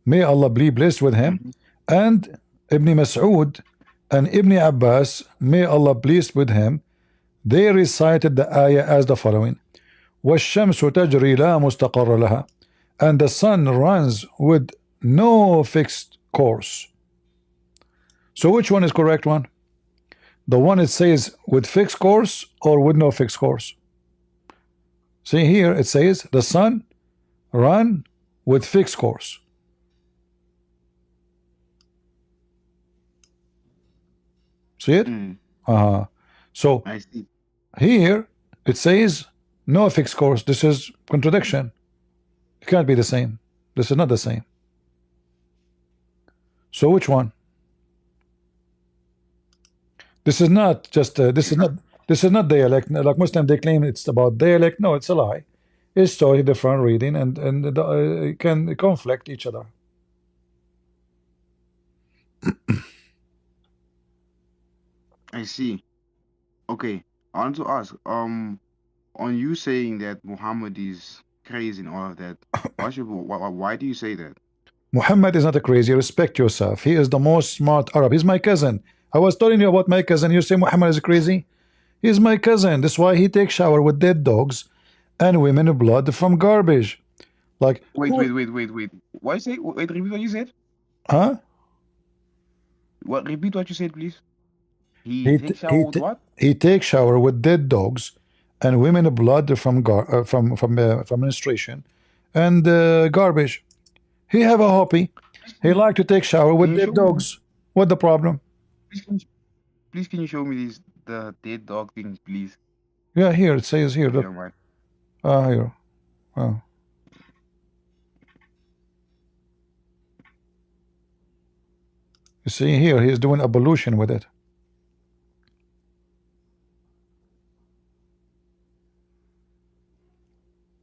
may Allah be blessed with him, and Ibn Mas'ud and Ibn Abbas, may Allah pleased with him, they recited the ayah as the following: وَالشَّمْسُ تَجْرِي لَا مُسْتَقَرَّ لَهَا, and the sun runs with no fixed course. So which one is correct one? The one it says with fixed course or with no fixed course? See here it says the sun run with fixed course. See it? So I see. Here it says no fixed course. This is contradiction. It can't be the same. This is not the same. So which one? This is not just this is not dialect. Like Muslim, they claim it's about dialect. No, it's a lie. It's totally different reading, and can conflict each other. I see. Okay, I want to ask, on you saying that Muhammad is crazy and all of that, why do you say that? Muhammad is not a crazy. Respect yourself. He is the most smart Arab. He's my cousin. I was telling you about my cousin. You say Muhammad is crazy? He's my cousin. That's why he takes shower with dead dogs and women blood from garbage. Like wait. What you say? Wait, repeat what you said. Huh? What? Repeat what you said, please. He takes shower with what? He takes shower with dead dogs and women blood from menstruation and garbage. He have a hobby. He like to take shower with dead dogs. What the problem? Please, can you show me the dead dog thing, please? Yeah, here it says here. Look. Here. Oh. You see here, he's doing ablution with it.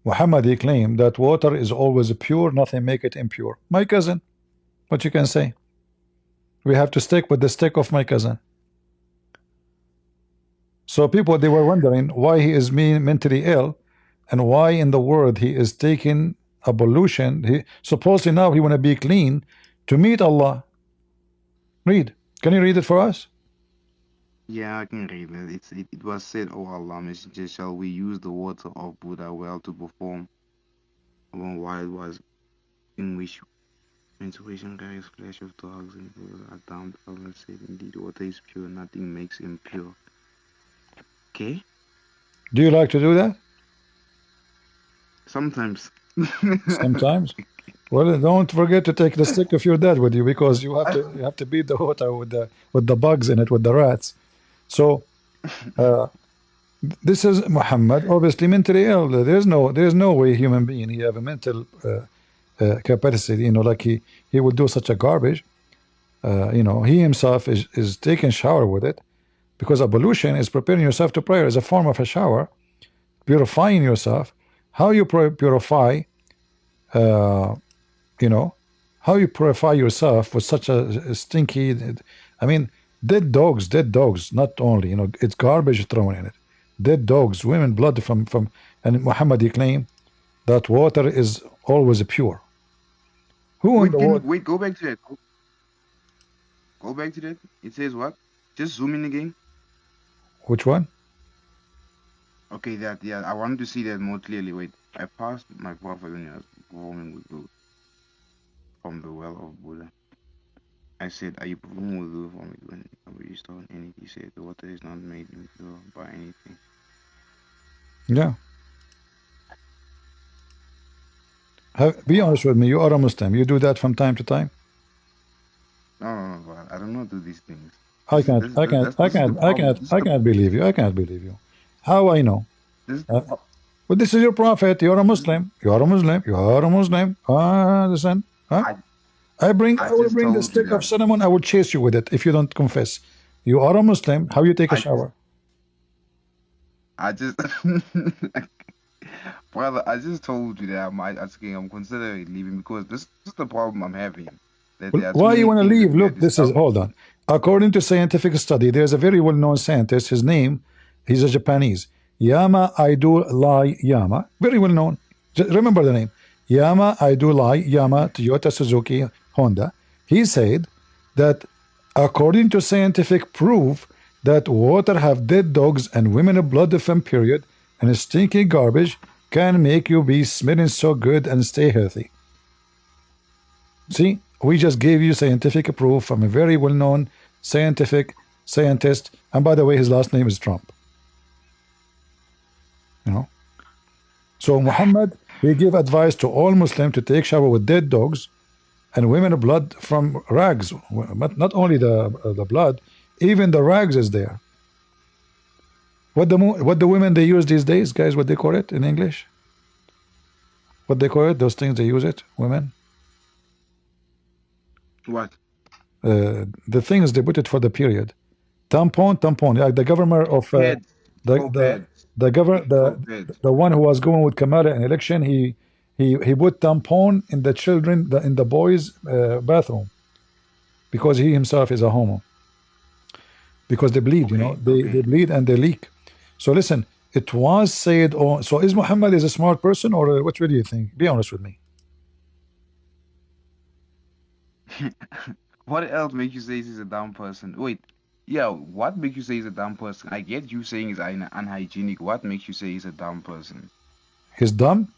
Muhammad, he claimed that water is always pure, nothing make it impure. My cousin, what you can say? We have to stick with the stick of my cousin. So people, they were wondering why he is mentally ill and why in the world he is taking ablution. Supposedly now he want to be clean to meet Allah. Read. Can you read it for us? Yeah, I can read it. It was said, "O Allah, Messenger, shall we use the water of Buddha well to perform while it was in which menstruation carries flesh of dogs and are damned?" Allah said, "Indeed, water is pure; nothing makes impure." Okay. Do you like to do that? Sometimes. Sometimes. Well, don't forget to take the stick of your dad with you, because you have to beat the water with the bugs in it, with the rats. So this is Muhammad, obviously mentally ill. There's no way human being he have a mental capacity, like he would do such a garbage. He himself is taking shower with it, because ablution is preparing yourself to prayer as a form of a shower, purifying yourself. How you purify, how you purify yourself with such a stinky, I mean, dead dogs, not only, it's garbage thrown in it. Dead dogs, women blood from, and Muhammad he claimed that water is always pure. Who in the world? Wait, go back to that. Go back to that. It says what? Just zoom in again. Which one? Okay, yeah, I wanted to see that more clearly. Wait, I passed my prophet when I was performing wudu from the well of Buddha. I said, "Are you performing wudu for me when you start anything?" He said, "The water is not made impure by anything." Yeah. Be honest with me. You are a Muslim. You do that from time to time. No, I do not do these things. I can't believe you. I can't believe you. How I know? But this is your prophet. You're a Muslim. You are a Muslim. You are a Muslim. Listen. Huh? I will bring the stick of cinnamon. I will chase you with it if you don't confess. You are a Muslim. How you take a shower? I just, brother, I just told you that I'm considering leaving, because this is the problem I'm having. Why you want to leave? Look, hold on. According to scientific study, there's a very well-known scientist. His name, he's a Japanese. Yama Lai Yama. Very well-known. Remember the name. Yama Lai Yama, Toyota, Suzuki, Honda. He said that according to scientific proof that water have dead dogs and women blood from period and stinky garbage can make you be smelling so good and stay healthy. See? We just gave you scientific proof from a very well-known scientist, and by the way, his last name is Trump. So Muhammad, he gave advice to all Muslims to take shower with dead dogs and women blood from rags. But not only the blood, even the rags is there. What the women they use these days, guys? What they call it in English? What they call it? Those things they use it, women. What? The things they put it for the period. Tampon. Like the governor of the one who was going with Kamala in election, he put tampon in the children, in the boys' bathroom, because he himself is a homo. Because they bleed, they bleed and they leak. So listen, it was said. So is Muhammad a smart person, or what do you think? Be honest with me. What else makes you say he's a dumb person? Wait, yeah, what makes you say he's a dumb person? I get you saying he's unhygienic. What makes you say he's a dumb person? He's dumb?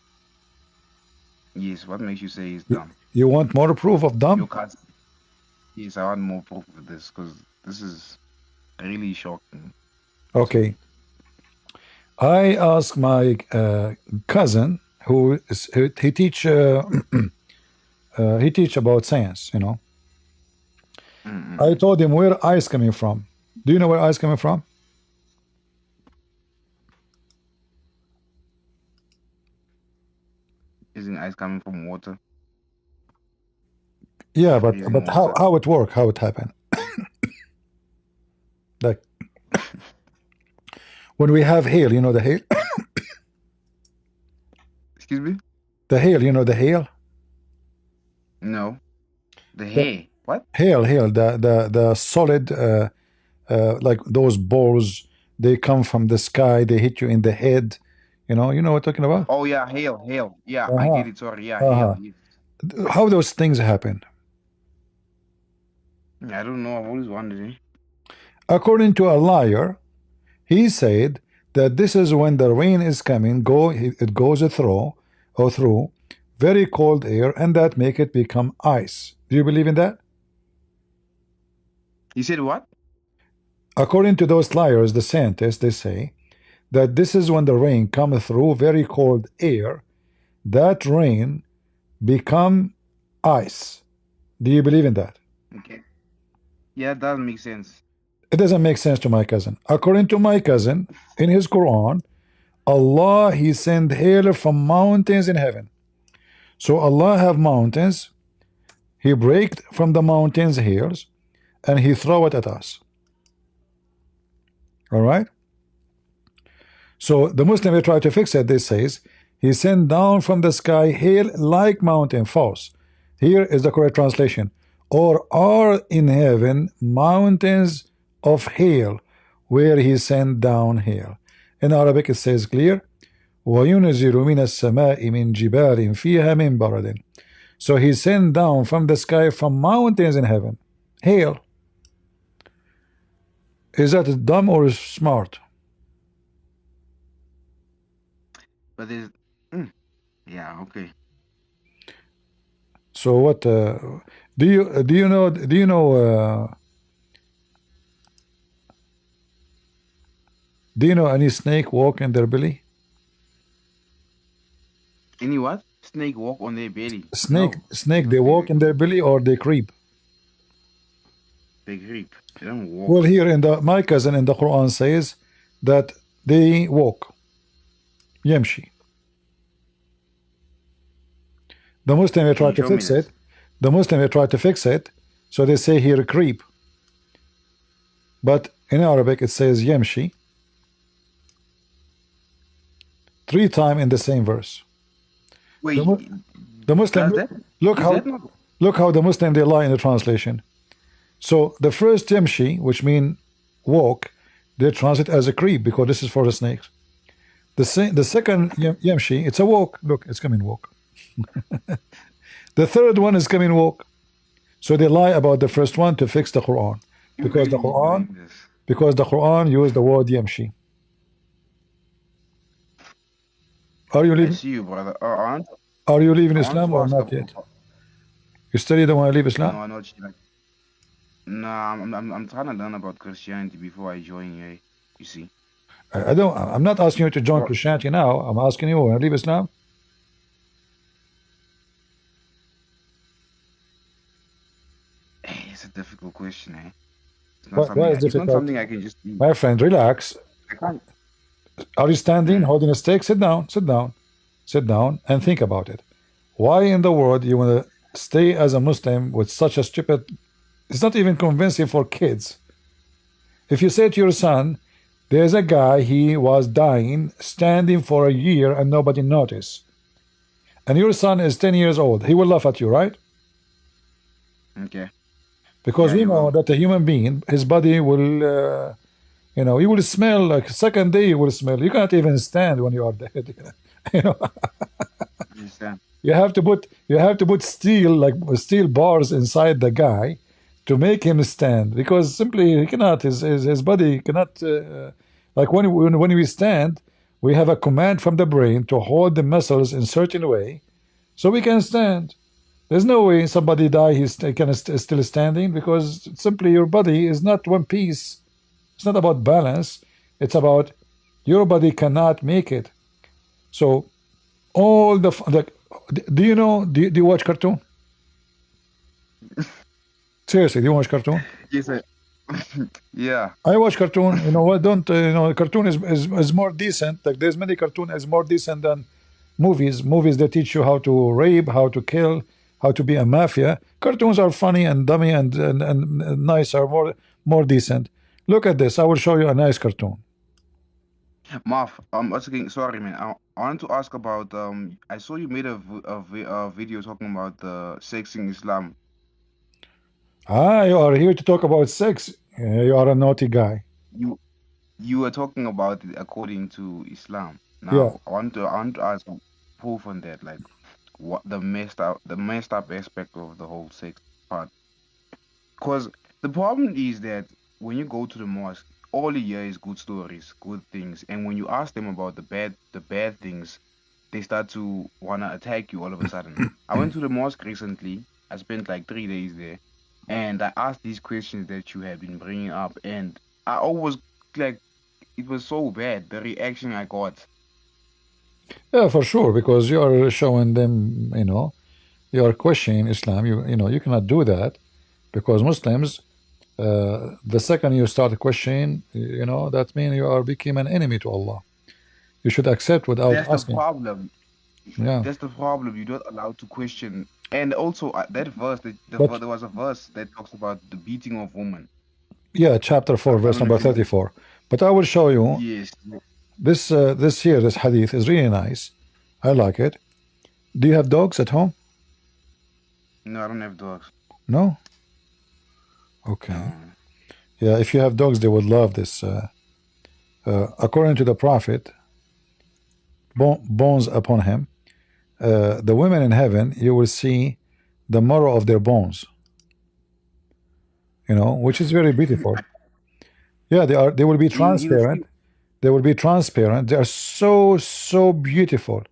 Yes, what makes you say he's dumb? You want more proof of dumb? Yes, I want more proof of this, because this is really shocking. Okay. I asked my cousin, he teach about science, I told him where ice coming from. Do you know where ice coming from? Isn't ice coming from water? Yeah, but how it work? How it happen? Like when we have hail, the hail. Excuse me? The hail, the hail. No, the hail. What? Hail. The solid, like those balls. They come from the sky. They hit you in the head. You know what I'm talking about? Oh yeah, hail. Yeah, I get it. Sorry. Yeah, hail. Yes. How those things happen? I don't know. I'm always wondering. According to a liar, he said that this is when the rain is coming, it goes through very cold air, and that make it become ice. Do you believe in that? He said what? According to those liars, the scientists, they say that this is when the rain comes through very cold air, that rain become ice. Do you believe in that? Okay. Yeah, that doesn't make sense. It doesn't make sense to my cousin. According to my cousin, in his Quran, Allah, he sent hail from mountains in heaven. So Allah have mountains, he break from the mountains hails, and he throw it at us. All right? So the Muslim, they try to fix it. They says he sent down from the sky hail like mountain. False. Here is the correct translation. Or are in heaven mountains of hail where he sent down hail. In Arabic it says clear. وَيُنْزِلُ مِنَ السَّمَاءِ مِنْ جِبَالٍ فِيهَا مِنْ بَرَدٍ. So he sent down from the sky from mountains in heaven hail. Is that dumb or smart? But there's yeah, okay. So what do you know any snake walk in their belly? Any what? Snake walk on their belly? Snake they walk in their belly or they creep? They creep. They don't walk. Well, here in my cousin in the Quran says that they walk. Yamshi. The Muslim try to fix it. The Muslim try to fix it, so they say here creep. But in Arabic it says yamshi. 3 times in the same verse. Wait, the Muslim look how the Muslim they lie in the translation. So the first yamshi, which mean walk, they translate as a creep because this is for the snakes. The second yamshi, it's a walk. Look, it's coming walk. The third one is coming walk. So they lie about the first one to fix the Quran because the Quran used the word yamshi. Are you leaving? I see you, brother. Are you leaving Islam or not yet? You still don't want to leave Islam? No, not yet. No, I'm trying to learn about Christianity before I join you. You see. I'm not asking you to join Christianity now. I'm asking you, want to leave Islam? It's a difficult question, eh? Why is it difficult? It's not something I can just do. My friend, relax. I can't. Are you standing, holding a stick? Sit down, sit down, sit down, and think about it. Why in the world you want to stay as a Muslim with such a stupid? It's not even convincing for kids. If you say to your son, there's a guy, he was dying, standing for a year and nobody noticed, and your son is 10 years old, he will laugh at you, right? Okay. Because we know that a human being, his body will, you know, he will smell like second day. You will smell. You can't even stand when you are dead. You know. You have to put steel bars inside the guy to make him stand, because simply he cannot. His body cannot. Like when we stand, we have a command from the brain to hold the muscles in certain way, so we can stand. There's no way somebody die, he's still standing, because simply your body is not one piece. It's not about balance. It's about your body cannot make it. So all the do you watch cartoon? Seriously, do you watch cartoon? Yes, sir. Yeah. I watch cartoon. You know what? Cartoon is more decent. Like there's many cartoon is more decent than movies. Movies that teach you how to rape, how to kill, how to be a mafia. Cartoons are funny and dummy and nice, are more decent. Look at this. I will show you a nice cartoon. Marv, sorry, man. I wanted to ask about I saw you made a video talking about sex in Islam. You are here to talk about sex. You are a naughty guy. You were talking about it according to Islam. Now, I want to ask proof on that, like what the messed up aspect of the whole sex part. Because the problem is that when you go to the mosque, all you hear is good stories, good things, and when you ask them about the bad things, they start to wanna attack you all of a sudden. I went to the mosque recently. I spent like 3 days there, and I asked these questions that you had been bringing up, and I always like it was so bad the reaction I got. Yeah, for sure, because you are showing them, you are questioning Islam. You cannot do that because Muslims, the second you start questioning, that means you are become an enemy to Allah. You should accept without That's the asking. problem. Yeah. That's the problem. You're not allowed to question. And also that verse, But there was a verse that talks about the beating of women. yeah, chapter 4, I verse don't know number if you. 34. But I will show you Yes. this hadith is really nice. I like it. Do you have dogs at home? No, I don't have dogs. No? Okay. No. Yeah, if you have dogs, they would love this. According to the Prophet, bones upon him. The women in heaven, you will see the marrow of their bones. Which is very beautiful. Yeah, they are. They will be You see. transparent. They will be transparent. They are so beautiful.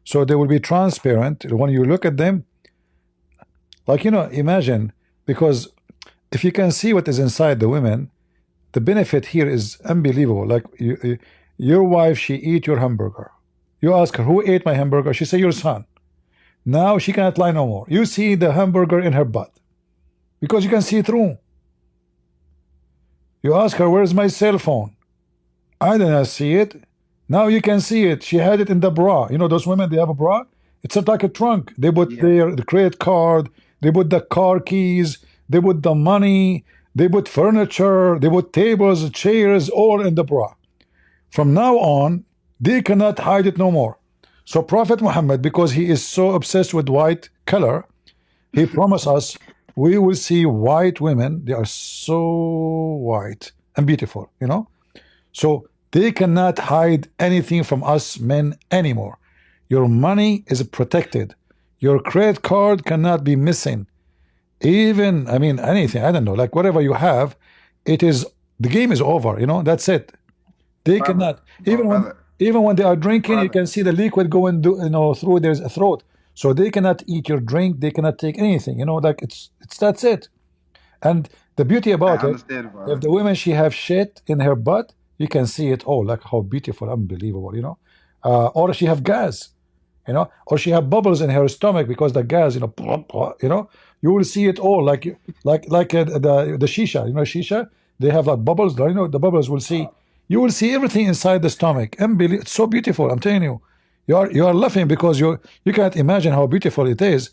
So they will be transparent when you look at them. Like imagine, because if you can see what is inside the women, the benefit here is unbelievable. Like your wife, she eat your hamburger. You ask her who ate my hamburger. She say your son. Now she cannot lie no more. You see the hamburger in her butt because you can see through. You ask her where's my cell phone. I did not see it. Now you can see it. She had it in the bra. Those women, they have a bra. It's like a trunk. They put the credit card. They put the car keys. They put the money. They put furniture. They put tables, chairs, all in the bra. From now on, they cannot hide it no more. So Prophet Muhammad, because he is so obsessed with white color, he promised us we will see white women. They are so white and beautiful, So they cannot hide anything from us men anymore. Your money is protected. Your credit card cannot be missing. Even, I mean, anything, I don't know, like whatever you have, the game is over, that's it. They cannot, even when they are drinking, you can see the liquid going through their throat. So they cannot eat your drink, they cannot take anything, like it's that's it. And the beauty about it, if the women she have shit in her butt, you can see it all, like how beautiful, unbelievable, or she have gas, or she have bubbles in her stomach because the gas, you will see it all, the shisha, shisha, they have like bubbles, the bubbles will see, you will see everything inside the stomach. It's so beautiful, I'm telling you. You are laughing because you can't imagine how beautiful it is.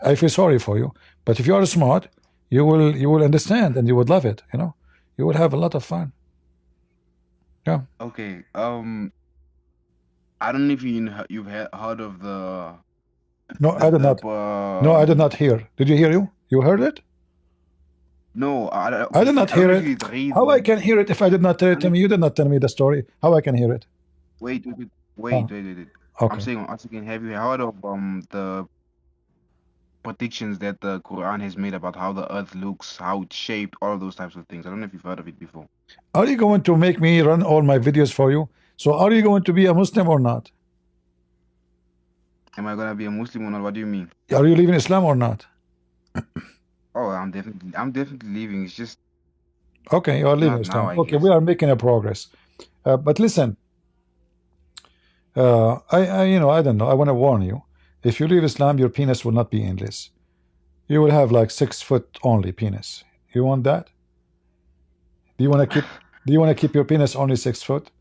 I feel sorry for you, but if you are smart, you will understand and you would love it. You will have a lot of fun. Yeah. Okay. I don't know if you've heard of the No, I did not. No, I did not hear. Did you hear you? You heard it? No, I did not hear know it. if it's How I can hear it if I did not tell it to me? You did not tell me the story. How I can hear it? Wait. Oh, I'm okay. saying, have you heard of the predictions that the Quran has made about how the earth looks, how it's shaped, all of those types of things? I don't know if you've heard of it before. Are you going to make me run all my videos for you? So are you going to be a Muslim or not? Am I gonna be a Muslim or not? What do you mean? Are you leaving Islam or not? Oh, I'm definitely leaving. It's just Okay, you are leaving not now, Islam. I Okay, guess. we are making a progress. But listen, I don't know. I want to warn you. If you leave Islam, your penis will not be endless. You will have like 6 foot only penis. You want that? Do you want to keep? Do you want to keep your penis only 6 foot?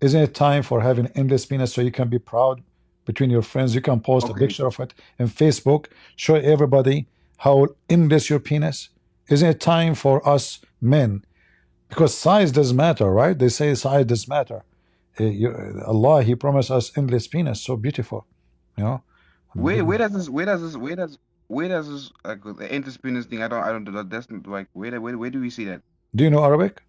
Isn't it time for having endless penis so you can be proud between your friends? You can post a Okay. picture of it in Facebook, show everybody how endless your penis. Isn't it time for us men? Because size does matter, right? They say size does matter. Allah, He promised us endless penis, so beautiful. You know. Where does this like the interspinners thing? I don't do that. That's not like where do we see that? Do you know Arabic?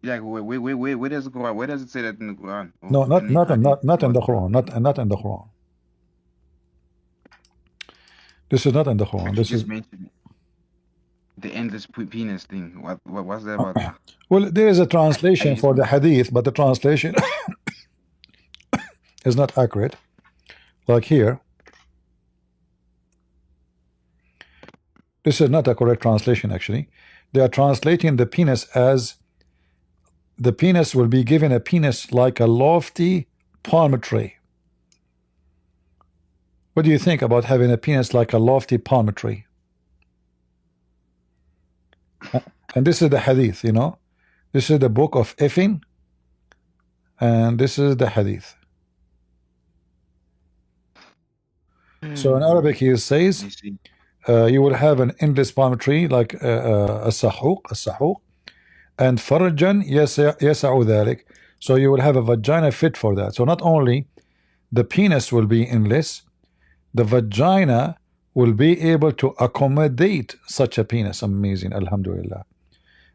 Like where does the Quran? Where does it say that in the Quran? Or No, not in not in, Hadith not in about the Quran. Not in the Quran. This is not in the Quran. but you This is just mentioned the endless penis thing. What's that about now? well, there is a I translation just for want the hadith, but the translation is not accurate. Like here, this is not a correct translation actually. They are translating the penis as the penis will be given a penis like a lofty palm tree. What do you think about having a penis like a lofty palm tree? And this is the hadith, you know. This is the book of Ifin, and this is the hadith. So in Arabic, he says, I see. you will have an endless palm tree like a sahuq, and farjan yasa'u dhalik. So you will have a vagina fit for that. So not only the penis will be endless, the vagina will be able to accommodate such a penis. Amazing, alhamdulillah.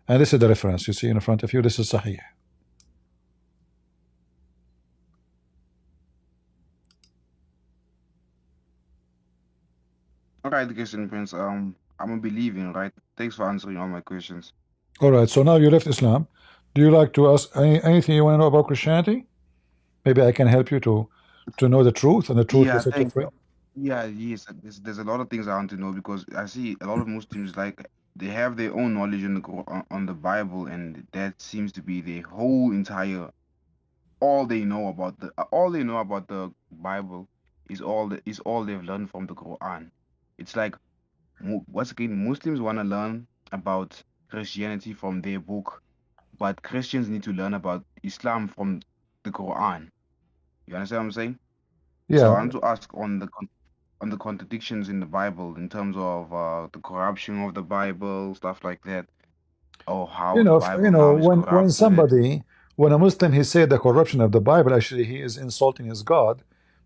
And this is the reference you see in front of you. This is sahih. All right, Christian Prince. I'm a believing, right? Thanks for answering all my questions. All right, so now you left Islam. Do you like to ask anything you want to know about Christianity? Maybe I can help you to know the truth, and the truth will Yeah, set you thank free. you. Yeah, yes. There's a lot of things I want to know because I see a lot of Muslims like they have their own knowledge on the on the Bible, and that seems to be their whole entire all they know about the Bible is all they've learned from the Quran. It's like once again, Muslims want to learn about Christianity from their book, but Christians need to learn about Islam from the Quran. You understand what I'm saying? So I Yeah, want to ask on on the contradictions in the Bible in terms of the corruption of the Bible, stuff like that, or how the Bible now is when corrupted. somebody, when a Muslim, he said the corruption of the Bible, actually he is insulting his God,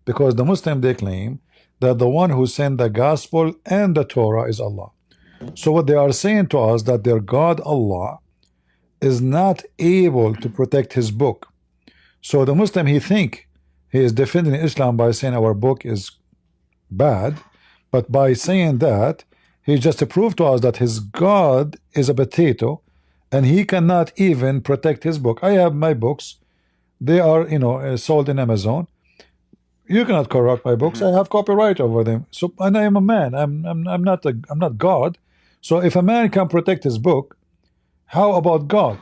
because the Muslim, they claim that the one who sent the gospel and the Torah is Allah. So what they are saying to us, that their God Allah is not able to protect his book. So the Muslim, he think he is defending Islam by saying our book is bad, but by saying that, he just proved to us that his God is a potato, and he cannot even protect his book. I have my books; they are, sold in Amazon. You cannot corrupt my books. Hmm. I have copyright over them. So, and I am a man. I'm not God. So, if a man can protect his book, how about God?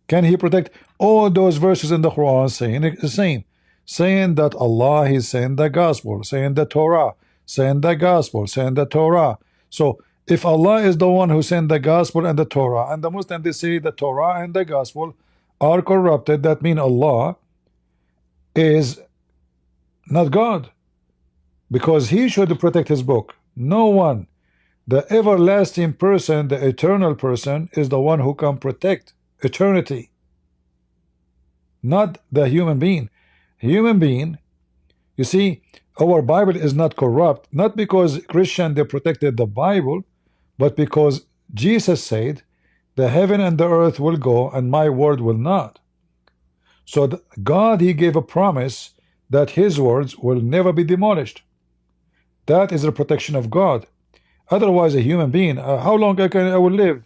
Can he protect all those verses in the Quran saying the same? Saying that Allah is saying the gospel, saying the Torah, saying the gospel, saying the Torah. So if Allah is the one who sent the gospel and the Torah, and the Muslims, they say the Torah and the gospel are corrupted, that means Allah is not God, because he should protect his book. No one. The everlasting person, the eternal person, is the one who can protect eternity, not the human being. Human being, you see, our Bible is not corrupt, not because Christian they protected the Bible, but because Jesus said, the heaven and the earth will go and my word will not. So God, he gave a promise that his words will never be demolished. That is the protection of God. Otherwise, a human being, how long I will live?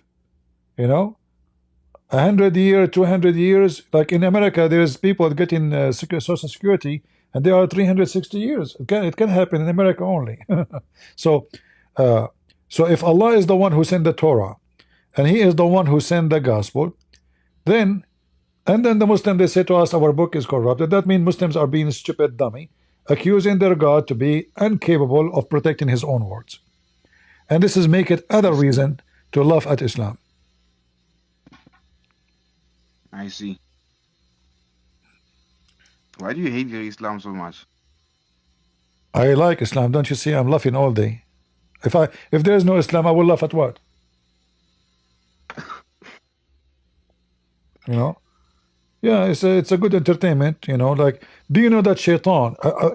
100 years, 200 years. Like in America, there's people getting Social Security, and they are 360 years. It can happen in America only. So, uh, so if Allah is the one who sent the Torah, and He is the one who sent the gospel, then the Muslims, they say to us, our book is corrupted. That means Muslims are being stupid dummy, accusing their God to be incapable of protecting His own words. And this is make it other reason to laugh at Islam. I see. Why do you hate Islam so much? I like Islam. Don't you see? I'm laughing all day. If there is no Islam, I will laugh at what? Yeah, it's a good entertainment. Like, do you know that shaitan? How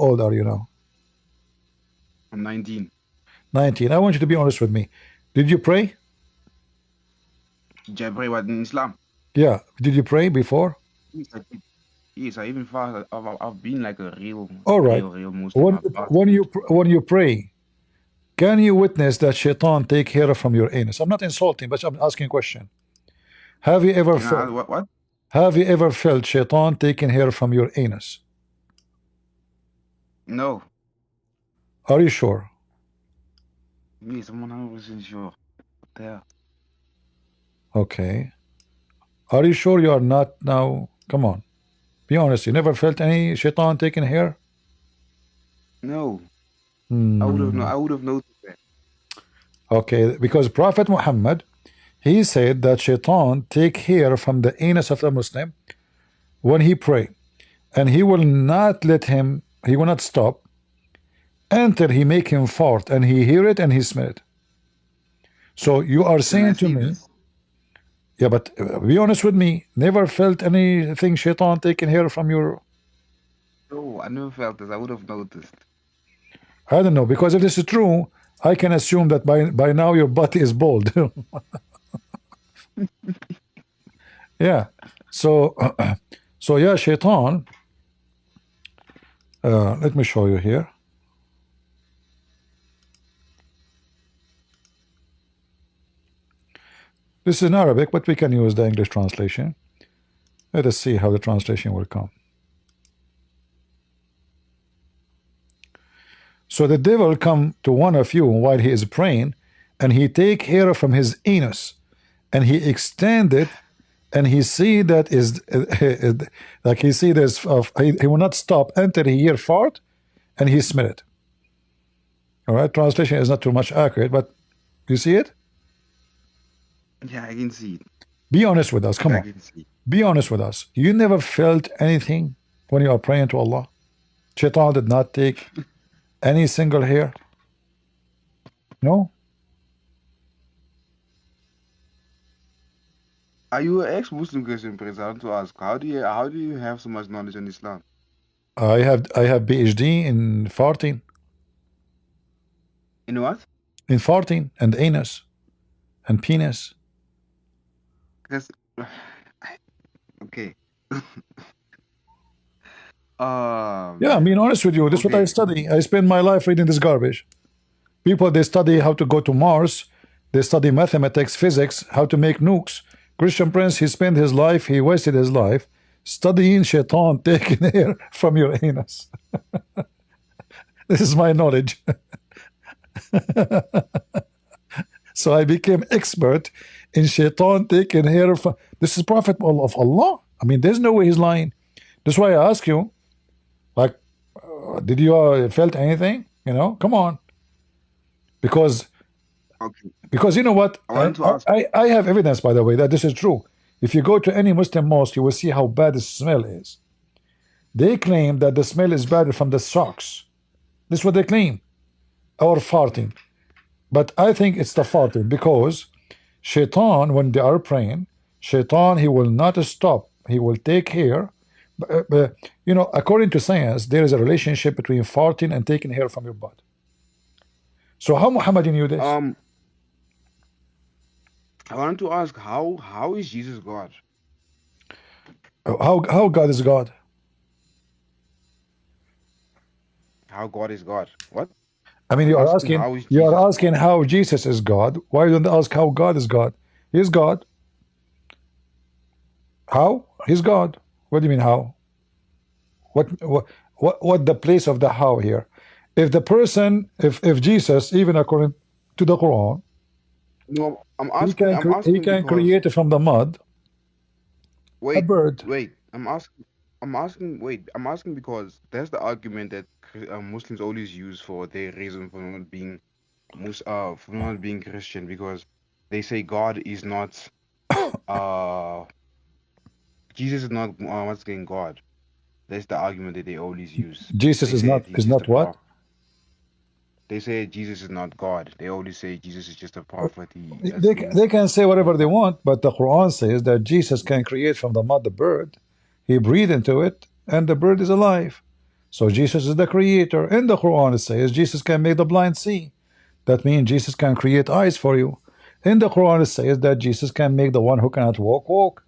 old are you now? I'm 19. 19. I want you to be honest with me. Did you pray? Did I pray what in Islam? Yeah. Did you pray before? Yes, I did. Yes, I even fast. I've been like a real Muslim. When you pray, can you witness that shaitan take hair from your anus? I'm not insulting, but I'm asking a question. Have you ever felt? What? Have you ever felt shaitan taking hair from your anus? No. Are you sure? Yes, I'm 100% sure. There. Okay. Are you sure you are not now? Come on. Be honest. You never felt any shaitan taking hair? No. I would have noticed that. Okay, because Prophet Muhammad, he said that shaitan take hair from the anus of the Muslim when he pray, and he will not let him, he will not stop until he make him fart and he hear it and he smell it. So you are saying to me, yeah, but be honest with me, never felt anything shaitan taking hair from your... No, I never felt this. I would have noticed. I don't know, because if this is true, I can assume that by now your butt is bald. Yeah. So so yeah, shaitan, let me show you here. This is in Arabic, but we can use the English translation. Let us see how the translation will come. So the devil come to one of you while he is praying, and he take hair from his anus, and he extend it, and he see that is like he see this. He will not stop until he hear fart, and he smell it. All right, translation is not too much accurate, but you see it. Yeah, I can see it. Be honest with us. Come on. Be honest with us. You never felt anything when you are praying to Allah? Shaitan did not take any single hair? No? Are you an ex-Muslim Christian, Prince? I want to ask, how do you have so much knowledge on Islam? I have PhD in farting. In what? In farting and anus and penis. Because okay. Yeah, I'm being honest with you. This is what I study. I spend my life reading this garbage. People, they study how to go to Mars. They study mathematics, physics, how to make nukes. Christian Prince, he spent his life, he wasted his life studying shaitan taking hair from your anus. This is my knowledge. So I became expert in shaitan taking hair from... This is Prophet of Allah. I mean, there's no way he's lying. That's why I ask you, like, did you felt anything? You know, come on. Because you know what? I have evidence, by the way, that this is true. If you go to any Muslim mosque, you will see how bad the smell is. They claim that the smell is bad from the socks. This is what they claim. Or farting. But I think it's the farting, because shaitan, when they are praying, shaitan, he will not stop. He will take hair. You know, according to science, there is a relationship between farting and taking hair from your butt. So how Muhammad knew this? I wanted to ask, how is Jesus God? How God is God? How God is God? What? I mean, you are asking how Jesus is God. Why don't you ask how God is God? He's God. How? He's God. What do you mean how? What the place of the how here? If the person, if Jesus, even according to the Quran, no, I'm asking, he can create from the mud a bird. Wait, I'm asking because that's the argument that Muslims always use for their reason for not being Christian, because they say God is not Jesus is not once again God. That's the argument that they always use. Jesus is not what? They say Jesus is not God. They always say Jesus is just a prophet. They can say whatever they want, but the Quran says that Jesus can create from the mud the bird. He breathed into it, and the bird is alive. So Jesus is the creator. In the Quran it says Jesus can make the blind see. That means Jesus can create eyes for you. In the Quran, it says that Jesus can make the one who cannot walk walk.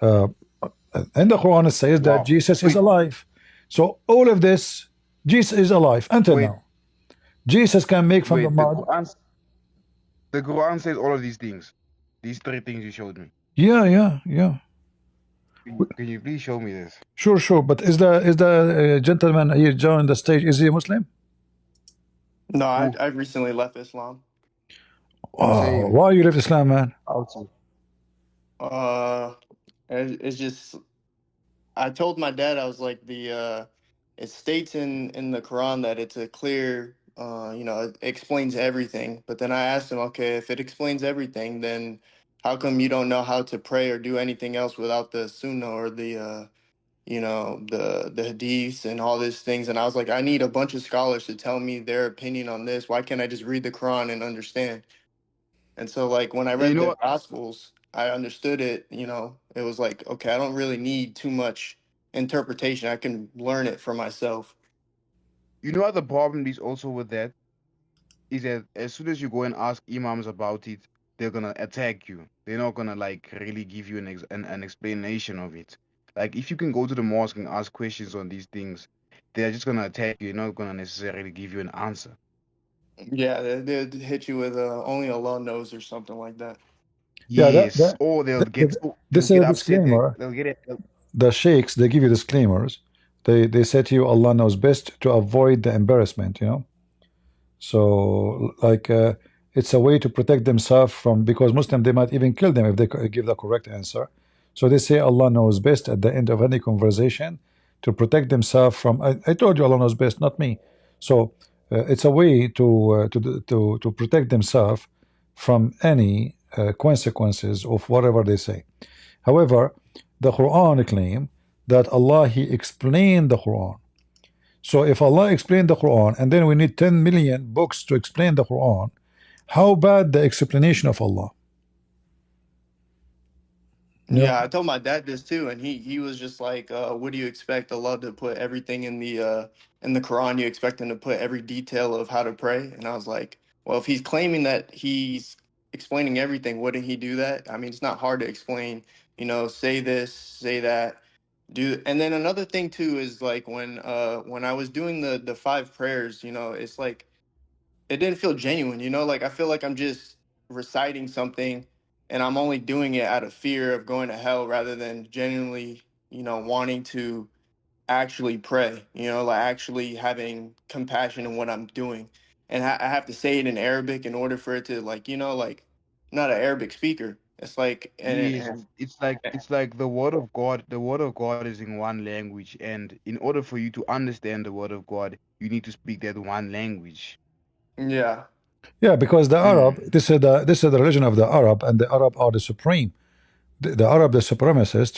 In the Quran, it says that Jesus is alive. So all of this, Jesus is alive until now. Jesus can make from the mud. The Quran says all of these things. These 3 things you showed me. Yeah. Can you please show me this? Sure. But is the gentleman here joined the stage? Is he a Muslim? No, I recently left Islam. Why you left Islam, man? It's just I told my dad, I was like, it states in the Quran that it's a clear, it explains everything. But then I asked him, okay, if it explains everything, then how come you don't know how to pray or do anything else without the Sunnah or the the hadiths and all these things? And I was like, I need a bunch of scholars to tell me their opinion on this. Why can't I just read the Quran and understand? And so, like, when I read the Gospels, I understood it. It was like, okay, I don't really need too much interpretation. I can learn it for myself. You know what the problem is also with that? Is that as soon as you go and ask imams about it, they're gonna attack you. They're not gonna like really give you an explanation of it. Like if you can go to the mosque and ask questions on these things, they're just gonna attack you. They're not gonna necessarily give you an answer. Yeah, they'd hit you with only Allah knows or something like that. Yes, or they'll get this is a disclaimer. They'll get it. The sheikhs, they give you disclaimers. They say to you, Allah knows best, to avoid the embarrassment, So like it's a way to protect themselves from, because Muslim, they might even kill them if they give the correct answer. So they say Allah knows best at the end of any conversation to protect themselves from. I told you Allah knows best, not me. So it's a way to protect themselves from any consequences of whatever they say. However, the Quran claim that Allah, He explained the Quran. So if Allah explained the Quran and then we need 10 million books to explain the Quran, how bad the explanation of Allah? Yeah, I told my dad this too, and he was just like, "What do you expect Allah to put everything in the Quran? You expect him to put every detail of how to pray?" And I was like, "Well, if he's claiming that he's explaining everything, wouldn't he do that? I mean, it's not hard to explain. Say this, say that, do." And then another thing too is like when I was doing the 5 prayers, it's like it didn't feel genuine, like I feel like I'm just reciting something and I'm only doing it out of fear of going to hell rather than genuinely, wanting to actually pray, like actually having compassion in what I'm doing. And I have to say it in Arabic in order for it to like, like I'm not an Arabic speaker. It's like it's like the word of God. The word of God is in one language, and in order for you to understand the word of God, you need to speak that one language. Yeah. Yeah, because the Arab, this is the religion of the Arab, and the Arab are the supreme. The Arab, the supremacist,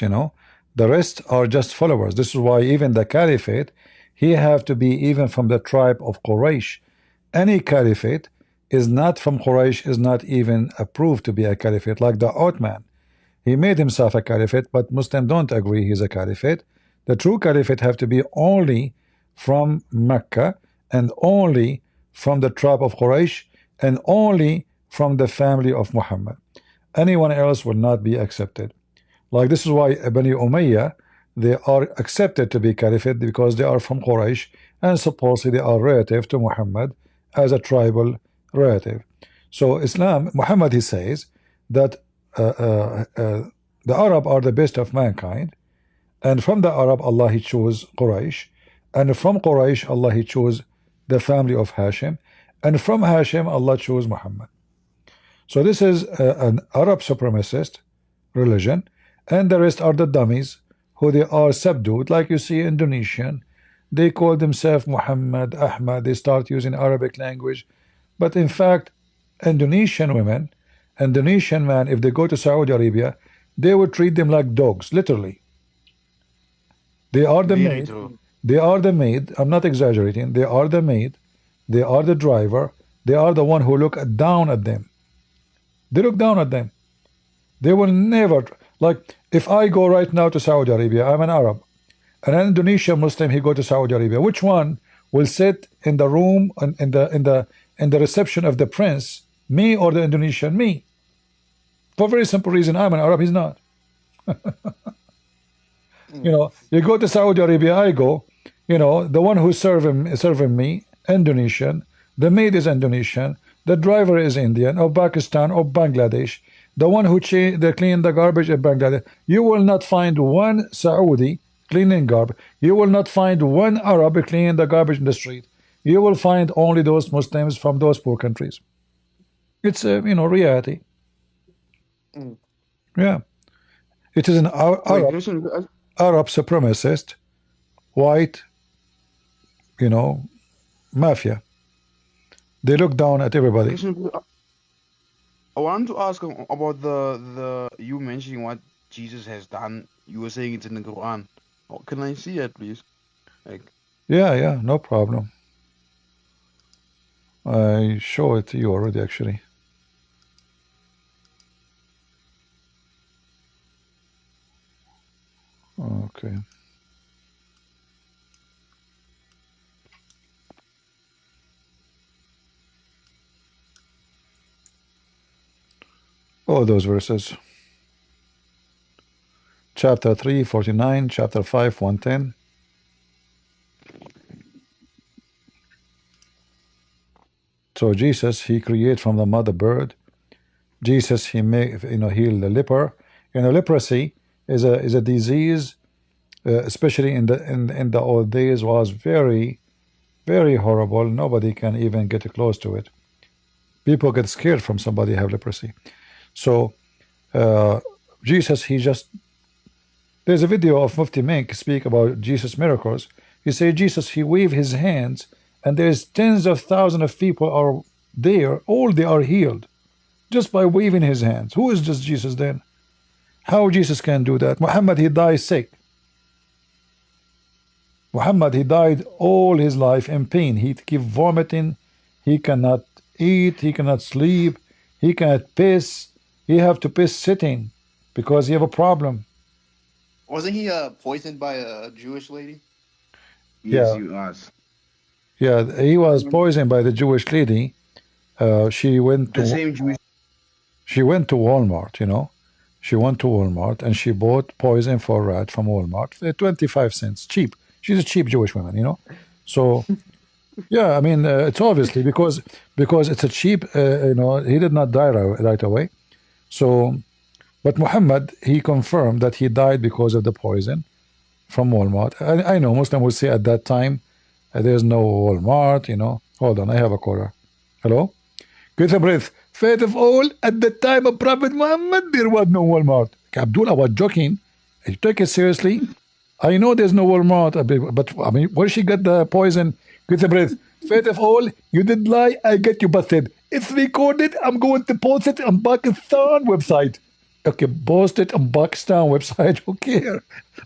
the rest are just followers. This is why even the caliphate, he have to be even from the tribe of Quraysh. Any caliphate is not from Quraysh, is not even approved to be a caliphate. Like the Ottoman, he made himself a caliphate, but Muslims don't agree he's a caliphate. The true caliphate have to be only from Mecca and only from the tribe of Quraysh and only from the family of Muhammad. Anyone else will not be accepted. Like this is why Bani Umayyah, they are accepted to be caliphate because they are from Quraysh and supposedly they are relative to Muhammad as a tribal relative. So Islam, Muhammad, he says that the Arab are the best of mankind, and from the Arab Allah he chose Quraysh, and from Quraysh Allah he chose the family of Hashim, and from Hashim Allah chose Muhammad. So this is an Arab supremacist religion, and the rest are the dummies who they are subdued, like you see Indonesian. They call themselves Muhammad, Ahmad, they start using Arabic language. But in fact, Indonesian women, Indonesian men, if they go to Saudi Arabia, they would treat them like dogs, literally. They are the maid. They are the maid. I'm not exaggerating. They are the maid. They are the driver. They are the one who look down at them. They look down at them. They will never, like if I go right now to Saudi Arabia, I'm an Arab, and an Indonesian Muslim, he go to Saudi Arabia. Which one will sit in the room in the reception of the prince? Me or the Indonesian? Me. For a very simple reason, I'm an Arab, he's not. You know, you go to Saudi Arabia, I go, you know, the one who's serving me, Indonesian, the maid is Indonesian, the driver is Indian, or Pakistan, or Bangladesh, the one who they clean the garbage in Bangladesh. You will not find one Saudi cleaning garbage. You will not find one Arab cleaning the garbage in the street. You will find only those Muslims from those poor countries. It's a, you know, reality. Yeah, it is an Arab supremacist, white, you know, mafia. They look down at everybody. I wanted to ask about the you mentioning what Jesus has done. You were saying it's in the Quran. Oh, can I see it, please? Like, yeah, no problem. I show it to you already, actually. Okay. Oh, those verses. Chapter 3, 49, chapter 5, 110. So Jesus, he created from the mother bird. Jesus, he make, you know, heal the leper. You know, leprosy is a disease, especially in the old days, was very, very horrible. Nobody can even get close to it. People get scared from somebody have leprosy. So Jesus, he just, there's a video of Mufti Menk speak about Jesus' miracles. He said Jesus, he waved his hands, and there's tens of thousands of people are there, all they are healed just by waving his hands. Who is just Jesus then? How Jesus can do that? Muhammad, he died sick. Muhammad, he died all his life in pain. He keep vomiting. He cannot eat. He cannot sleep. He cannot piss. He have to piss sitting because he have a problem. Wasn't he poisoned by a Jewish lady? Yes, he was. Yeah, he was poisoned by the Jewish lady. She went to Walmart, you know. She went to Walmart and she bought poison for rat from Walmart for 25 cents, cheap. She's a cheap Jewish woman, you know. So, yeah, I mean, it's obviously because it's a cheap, you know, he did not die right away. So, but Muhammad, he confirmed that he died because of the poison from Walmart. I know Muslim would say at that time, there's no Walmart, you know. Hold on, I have a caller. Hello? Get a breath. Faith of all, at the time of Prophet Muhammad, there was no Walmart. Abdullah was joking. You take it seriously? I know there's no Walmart, but I mean, where she got the poison? Get a breath. Faith of all, you did lie, I get you busted. It's recorded, I'm going to post it on Pakistan website. Okay, post it on Pakistan website, who care?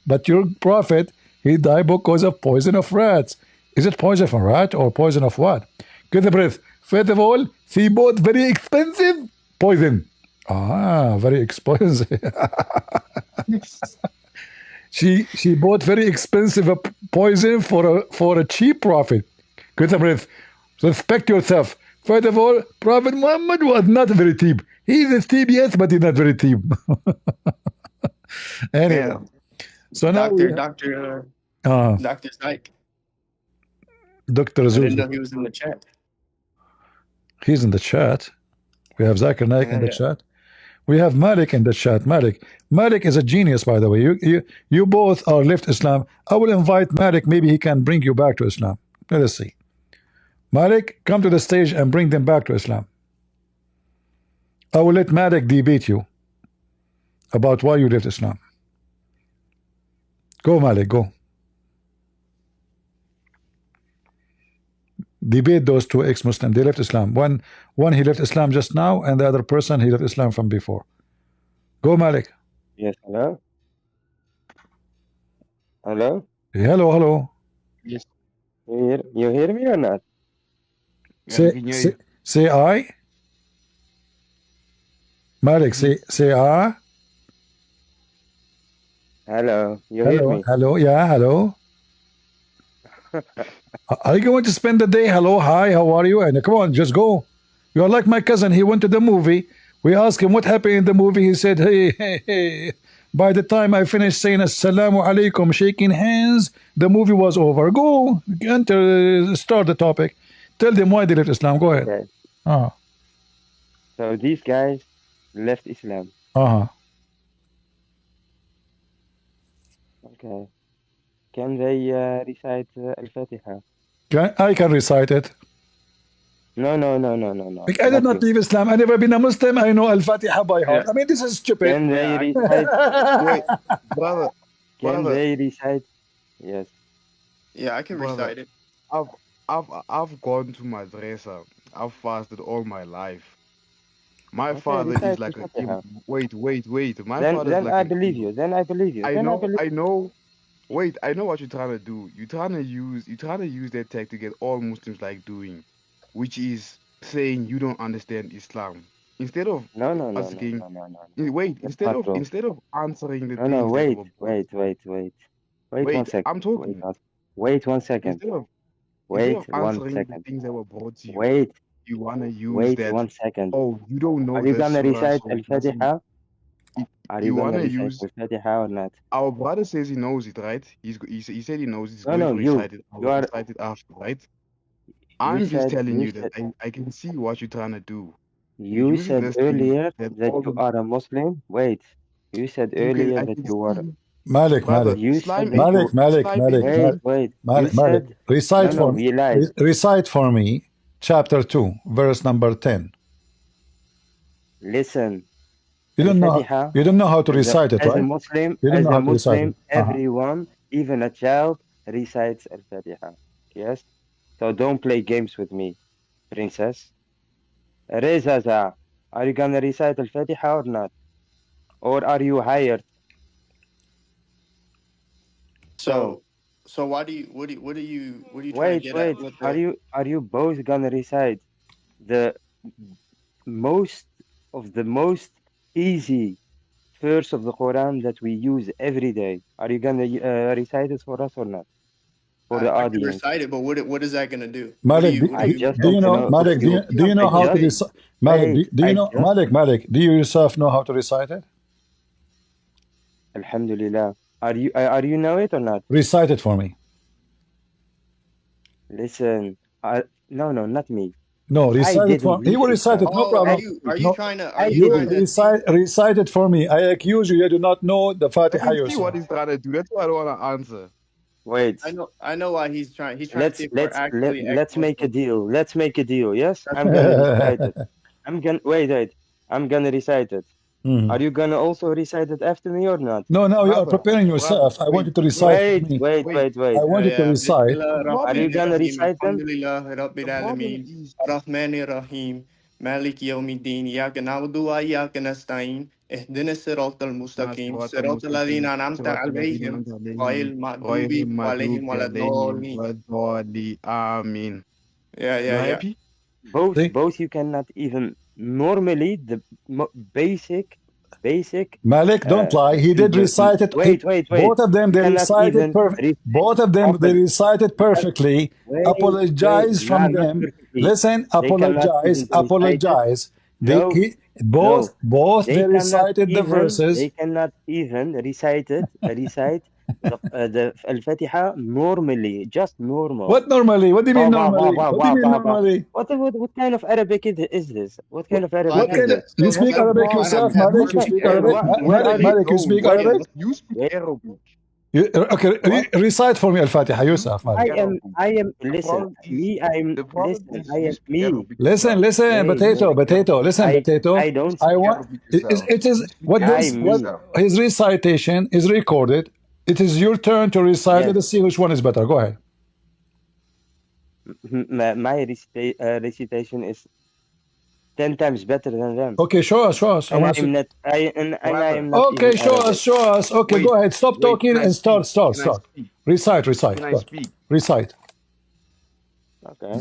But your prophet, he died because of poison of rats. Is it poison from rat or poison of what? Get a breath. First of all, she bought very expensive poison. Ah, very expensive. she bought very expensive poison for a cheap profit. Get a breath. Respect yourself. First of all, Prophet Muhammad was not very cheap. He is cheap, yes, but he's not very cheap. Anyway, Yeah. so now Dr. Zyke. Dr. I Zuzu. didn't know he was in the chat. He's in the chat. We have Zakir Naik in the chat. We have Malik in the chat. Malik is a genius, by the way. You both are left Islam. I will invite Malik. Maybe he can bring you back to Islam. Let us see. Malik, come to the stage and bring them back to Islam. I will let Malik debate you about why you left Islam. Go, Malik, go. Debate those two ex-Muslims. They left Islam. One he left Islam just now, and the other person he left Islam from before. Go, Malik. Yes, hello. Hello. Hello. Yes. You hear me or not? Say I. Malik, say I. Hello. You hear me? Hello. Yeah. Hello. Are you going to spend the day? Hello, hi, how are you? And come on, just go. You are like my cousin. He went to the movie. We asked him what happened in the movie. He said, hey, hey, hey. By the time I finished saying Assalamu alaikum, shaking hands, the movie was over. Go, enter, start the topic. Tell them why they left Islam. Go ahead. Okay. Uh-huh. So these guys left Islam. Uh-huh. Okay. Can they recite Al-Fatiha? I can recite it. No. Like, I did not leave Islam. I never been a Muslim. I know Al-Fatiha by heart. I mean, this is stupid. Can they recite? Wait, brother. Can they recite? Yes. Yeah, I can recite it. I've gone to madrasa. I've fasted all my life. My Okay, father recite is like a Al-Fatiha. wait. My Then father is like I an believe you. Then I believe you. I Then I know, believe. I know. Wait, I know what you're trying to do. You're trying to use that tech to get all Muslims like doing, which is saying you don't understand Islam. Instead of No. asking, wait, That's not true. instead of answering the No. things that were brought. Wait 1 second. I'm talking. Wait 1 second. Instead of Wait 1 answering the second. things that were brought to you, Wait. you wanna use Wait that. 1 second. Oh, you don't know Are you the gonna surah, recite so Al-Fatiha? Are you you gonna wanna recite use. Al-Fatiha or not? Our brother says he knows it, right? He said he knows it. He's No, going to you. recite it. I You will are. recite it after, right? You I'm just said. telling You you that said. I can see what you're trying to do. You're You using said this thing earlier that that all you the are a Muslim. Wait. You said you can earlier I that can you were. see, Malik, brother. Malik. You Islam said that ain't Malik, you. Malik, Islam Malik, ain't Wait. Malik, Wait. You Malik, Malik. said. Recite No. for He lied. recite for me chapter 2, verse number 10. Listen. You don't know Al-Fatiha. you don't know how to recite it, As a right? Muslim, You don't know how to recite it. everyone, even a child, recites Al-Fatiha. Yes? So don't play games with me, princess. Reza, are you gonna recite Al-Fatiha or not? Or are you hired? So why do you what are you trying to Wait. get at with the? Are you both gonna recite the most most easy verse of the Quran that we use every day? Are you gonna recite it for us or not? For the I can audience. recite it, but what is that gonna do? Malik, What do I you just do want you to know know if Malik, you. do you I know how to just recite Malik, wait. do you know Malik, do you yourself know how to recite it? Alhamdulillah. Are you know it or not? Recite it for me. Listen. No, not me. No, I recite it didn't for he leave will recite it, Islam. no Oh, problem. are you No, trying to I you didn't. recite it for me. I accuse you, you do not know the I Fatiha can see yourself. what he's trying to do. That's why I don't want to answer. Wait. I know why he's trying to see if we're actually Let's make a ex-Muslims. deal. Let's make a deal. Yes, That's I'm gonna recite it. I'm gonna wait. I'm gonna recite it. Mhm. Are you gonna also recite it after me or not? No, now you are Brother, preparing yourself. I want you to recite for me. Wait. I want you to yeah. recite. the Are problem you gonna Bismillahirrahmanirrahim. recite them? Alhamdulillah Rabbil the problem Alameen. is Ar-Rahmanir-Rahim. Malik Yawmiddin. Iyyaka na'budu wa iyyaka nasta'in. Ihdina as-siratal mustaqim. صراط Siratal المستقيم ladzina an'amta صراط الذين 'alaihim. أنعمت عليهم Ghayril غير maghdubi المغضوب 'alaihim عليهم waladdallin. ولا الضالين آمين. You Yeah. happy? See? Both you cannot even normally the basic Malik, don't lie. He did English. recite it. Wait. Both of them, You they cannot recited even perfect. recite Both of them, they open. recited perfectly. Apologize from Not them. perfectly. Listen, They cannot apologize, even recite it. apologize. No, Both they they cannot recited the even verses. recite the Al-Fatiha normally, just normal. What normally? What do you mean Ba, ba, ba, normally? ba, What do ba, you mean ba, ba. normally? What kind of Arabic is this? What kind of What Arabic is kind of, this? you So speak Yes? so Arabic so I have yourself, You Malik? You speak speak Arabic. Arabic? Where are you? Malik, you speak Where? Arabic? You speak Where? Arabic. Okay, What? recite for me Al-Fatiha You yourself, speak Malik. Arabic. The Listen, problem is the problem is you speak me. Arabic Listen, yourself. listen, You Wait. potato, speak potato. Arabic. Listen, potato. I don't, I Speak want. Arabic yourself. It is You speak what Arabic this what me. yourself. his recitation is recorded. It is your turn to recite. Yes. Let us see which one is better. Go ahead. My recitation is 10 times better than them. Okay, show us, show us. I And want to see. I Brother, am not Okay, even show Arabic. us, show us. Okay, wait, go ahead. Stop wait. talking Can I and speak? start. Can I speak? Recite, recite. Can I Start. speak? Recite. Okay.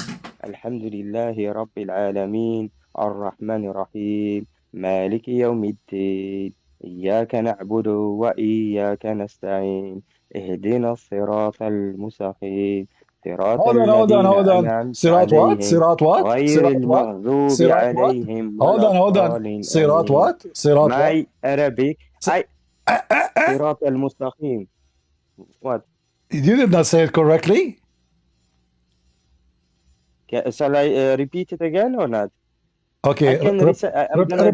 Alhamdulillahi Rabbil Alameen. Ar-Rahman Ar-Rahim. مالك يوم الدين إياك نعبد وإياك نستعين اهدنا الصراط المستقيم صراط Hold on, hold on, الذين hold on. أنعمت Sirat what? عليهم Sirat what? غير Sirat what? المغضوب Sirat what? عليهم Hold ولا on, hold on. الضالين Sirat آمين. what? Sirat what? My Arabic I Uh, uh, uh. صراط المستقيم. What? You did not say it correctly. Shall I repeat it again or not? Okay, I can recite. I'm gonna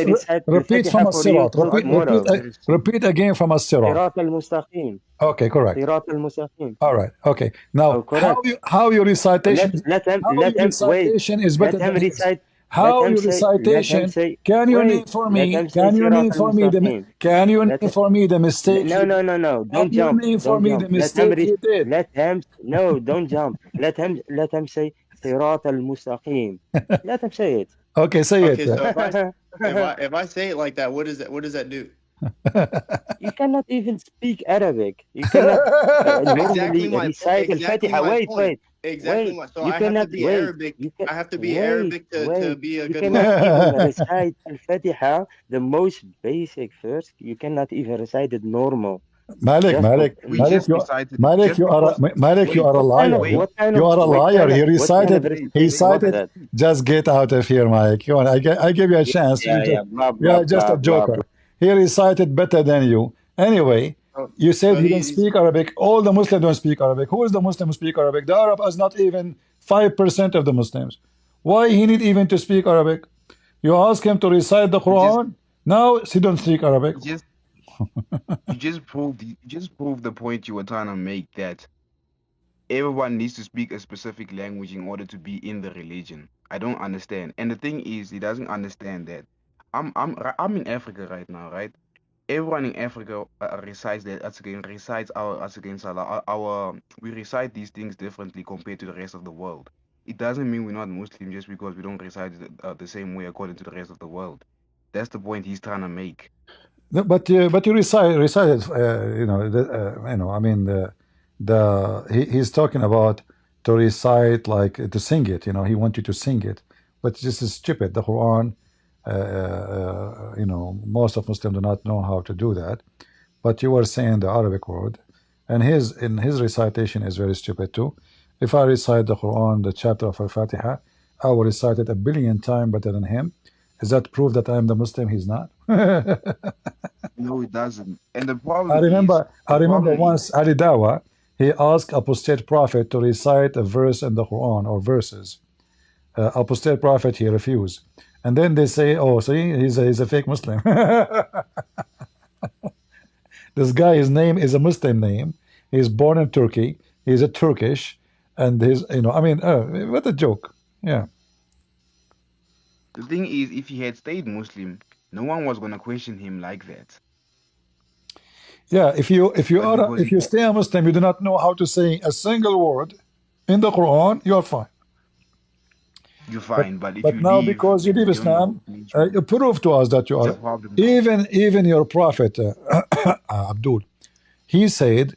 recite repeat from الفاتحة for you الصراط. tomorrow. Repeat again from الصراط. صراط المستقيم. Okay, correct. صراط المستقيم. All right. Okay. Now, Oh, correct. how your recitation? Let him recitation is better let him than his? recite. How let him your say, recitation? Let him say, Can you wait, name for let me? him say Can you صراط name for me the? المستقيم. Can you name for me the mistake? No. Can Don't you jump. name for Don't me jump. the mistake you did? Let him. No, don't jump. Let him say صراط المستقيم. Let him say it. Okay, say it. Okay, so if I say it like that, what does that do? You cannot even speak Arabic. You cannot normally recite al-Fatiha. Wait. Exactly. So You I have cannot to be wait. Arabic. I have to be wait, Arabic to be a You good cannot Muslim. even recite al-Fatiha, the most basic verse. You cannot even recite it normal. Malik, We just recited. Malik, you are a liar. What kind You are a liar. He recited. He cited. Just get out of here, Mike. Come on, I give you a chance. You are just a joker. He recited better than you. Anyway, you said So he don't speak Arabic. All the Muslims don't speak Arabic. Who is the Muslim who speak Arabic? The Arab is not even 5% of the Muslims. Why he need even to speak Arabic? You ask him to recite the Quran. Now he don't speak Arabic. You just proved the point you were trying to make, that everyone needs to speak a specific language in order to be in the religion. I don't understand. And the thing is, he doesn't understand that I'm in Africa right now, right? Everyone in Africa recites we recite these things differently compared to the rest of the world. It doesn't mean we're not Muslim just because we don't recite it the same way according to the rest of the world. That's the point he's trying to make. No, but you recited, I mean, he's talking about to recite, like to sing it. He wants you to sing it, but this is stupid. The Quran, most of Muslims do not know how to do that. But you were saying the Arabic word, and his recitation is very stupid too. If I recite the Quran, the chapter of Al-Fatiha, I will recite it 1,000,000,000 times better than him. Is that proof that I am the Muslim? He's not. No, it doesn't. And the problem I remember once Ali Dawa, he asked apostate prophet to recite a verse in the Quran or verses. Apostate prophet, he refused. And then they say, oh, see, he's a fake Muslim. This guy, his name is a Muslim name. He's born in Turkey. He's a Turkish. And what a joke. Yeah. The thing is, if he had stayed Muslim, no one was going to question him like that. Yeah, if you stay a Muslim, you do not know how to say a single word in the Quran, you're fine. You're fine, but if you now leave, because you leave Islam, you prove to us that you are. Even your prophet Abdul, he said,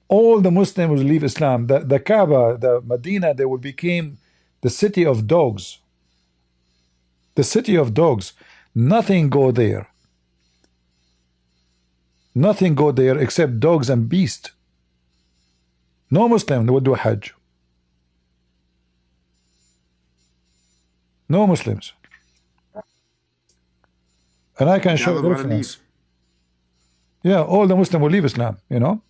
all the Muslims will leave Islam. The Kaaba, the Medina, they will become the city of dogs. The city of dogs. Nothing go there. Nothing go there except dogs and beasts. No Muslim would do Hajj. No Muslims. And I can show the reference. Yeah, all the Muslims will leave Islam, No,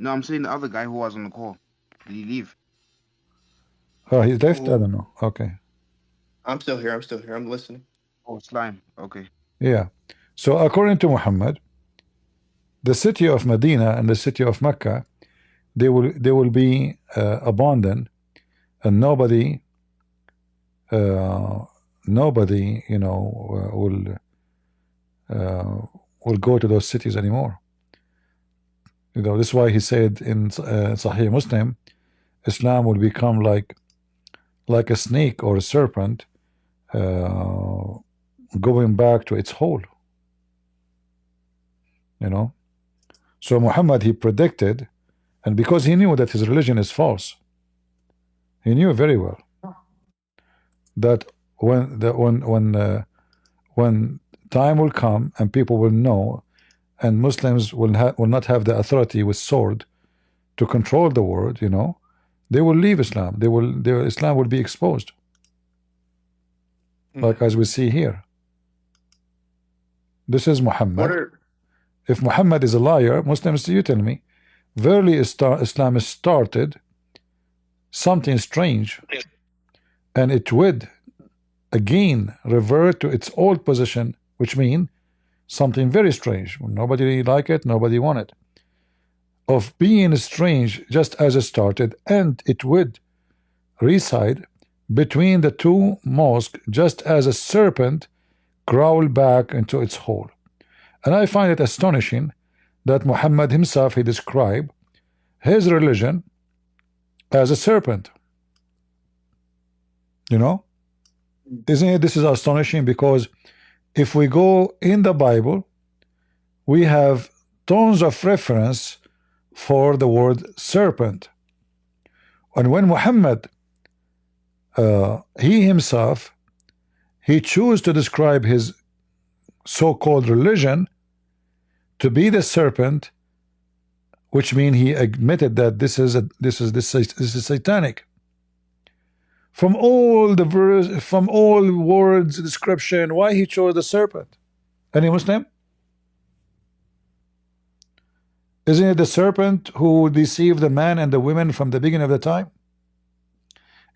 I'm saying the other guy who was on the call. Did he leave? Oh, he left? I don't know. Okay. I'm still here. I'm listening. Oh, slime. Okay. Yeah. So according to Muhammad, the city of Medina and the city of Mecca, they will be abandoned, and nobody will go to those cities anymore. This is why he said in Sahih Muslim, Islam will become like a snake or a serpent going back to its hole. So Muhammad, he predicted, and because he knew that his religion is false, he knew very well that when time will come and people will know, and Muslims will not have the authority with sword to control the world, you know, they will leave Islam. Islam will be exposed. Like as we see here. This is Muhammad. If Muhammad is a liar, Muslims, you tell me, verily Islam started something strange, and it would again revert to its old position, which means something very strange. Nobody like it, nobody want it. Of being strange just as it started, and it would reside between the two mosques just as a serpent crawled back into its hole. And I find it astonishing that Muhammad himself, he described his religion as a serpent. You know? Isn't it? This is astonishing, because if we go in the Bible, we have tons of reference for the word serpent. And when Muhammad, he himself, he chose to describe his so-called religion to be the serpent, which means he admitted that this is satanic. From all the verse, from all words, description, why he chose the serpent? Any Muslim? Isn't it the serpent who deceived the man and the women from the beginning of the time?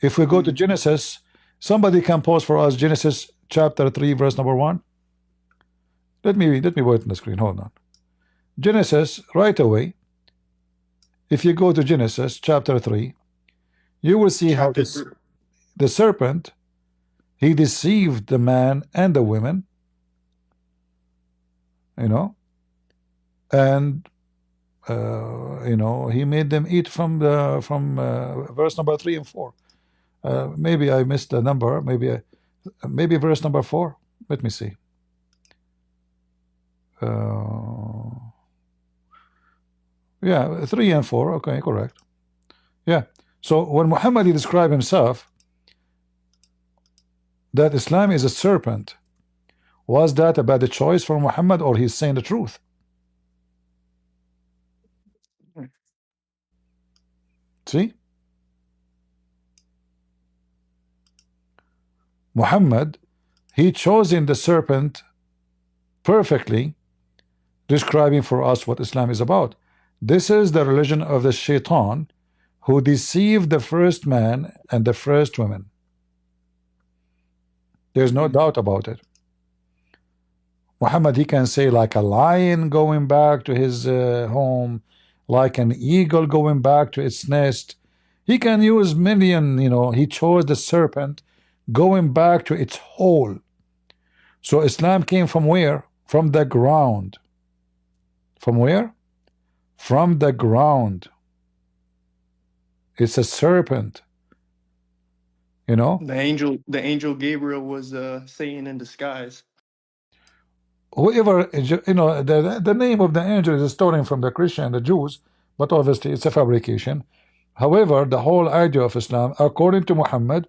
If we go to Genesis, somebody can pause for us Genesis chapter 3 verse number 1. Let me put it on the screen. Hold on. Genesis, right away. If you go to Genesis chapter 3, you will see how the serpent, he deceived the man and the women, you know, and you know, he made them eat from verse number 3 and 4. Maybe I missed the number. Maybe verse number 4. Let me see. Yeah, 3 and 4. Okay, correct. Yeah. So when Muhammad described himself that Islam is a serpent, was that a bad choice for Muhammad, or he's saying the truth? See? Muhammad, he chosen the serpent perfectly, describing for us what Islam is about. This is the religion of the shaitan, who deceived the first man and the first woman. There's no doubt about it. Muhammad, he can say like a lion going back to his home, like an eagle going back to its nest. He can use million, you know, he chose the serpent going back to its hole. So Islam came from where? From the ground. From where? From the ground. It's a serpent. You know? The angel Gabriel was Satan in disguise. Whoever, you know, the name of the angel is stolen from the Christian, the Jews, but obviously it's a fabrication. However, the whole idea of Islam, according to Muhammad,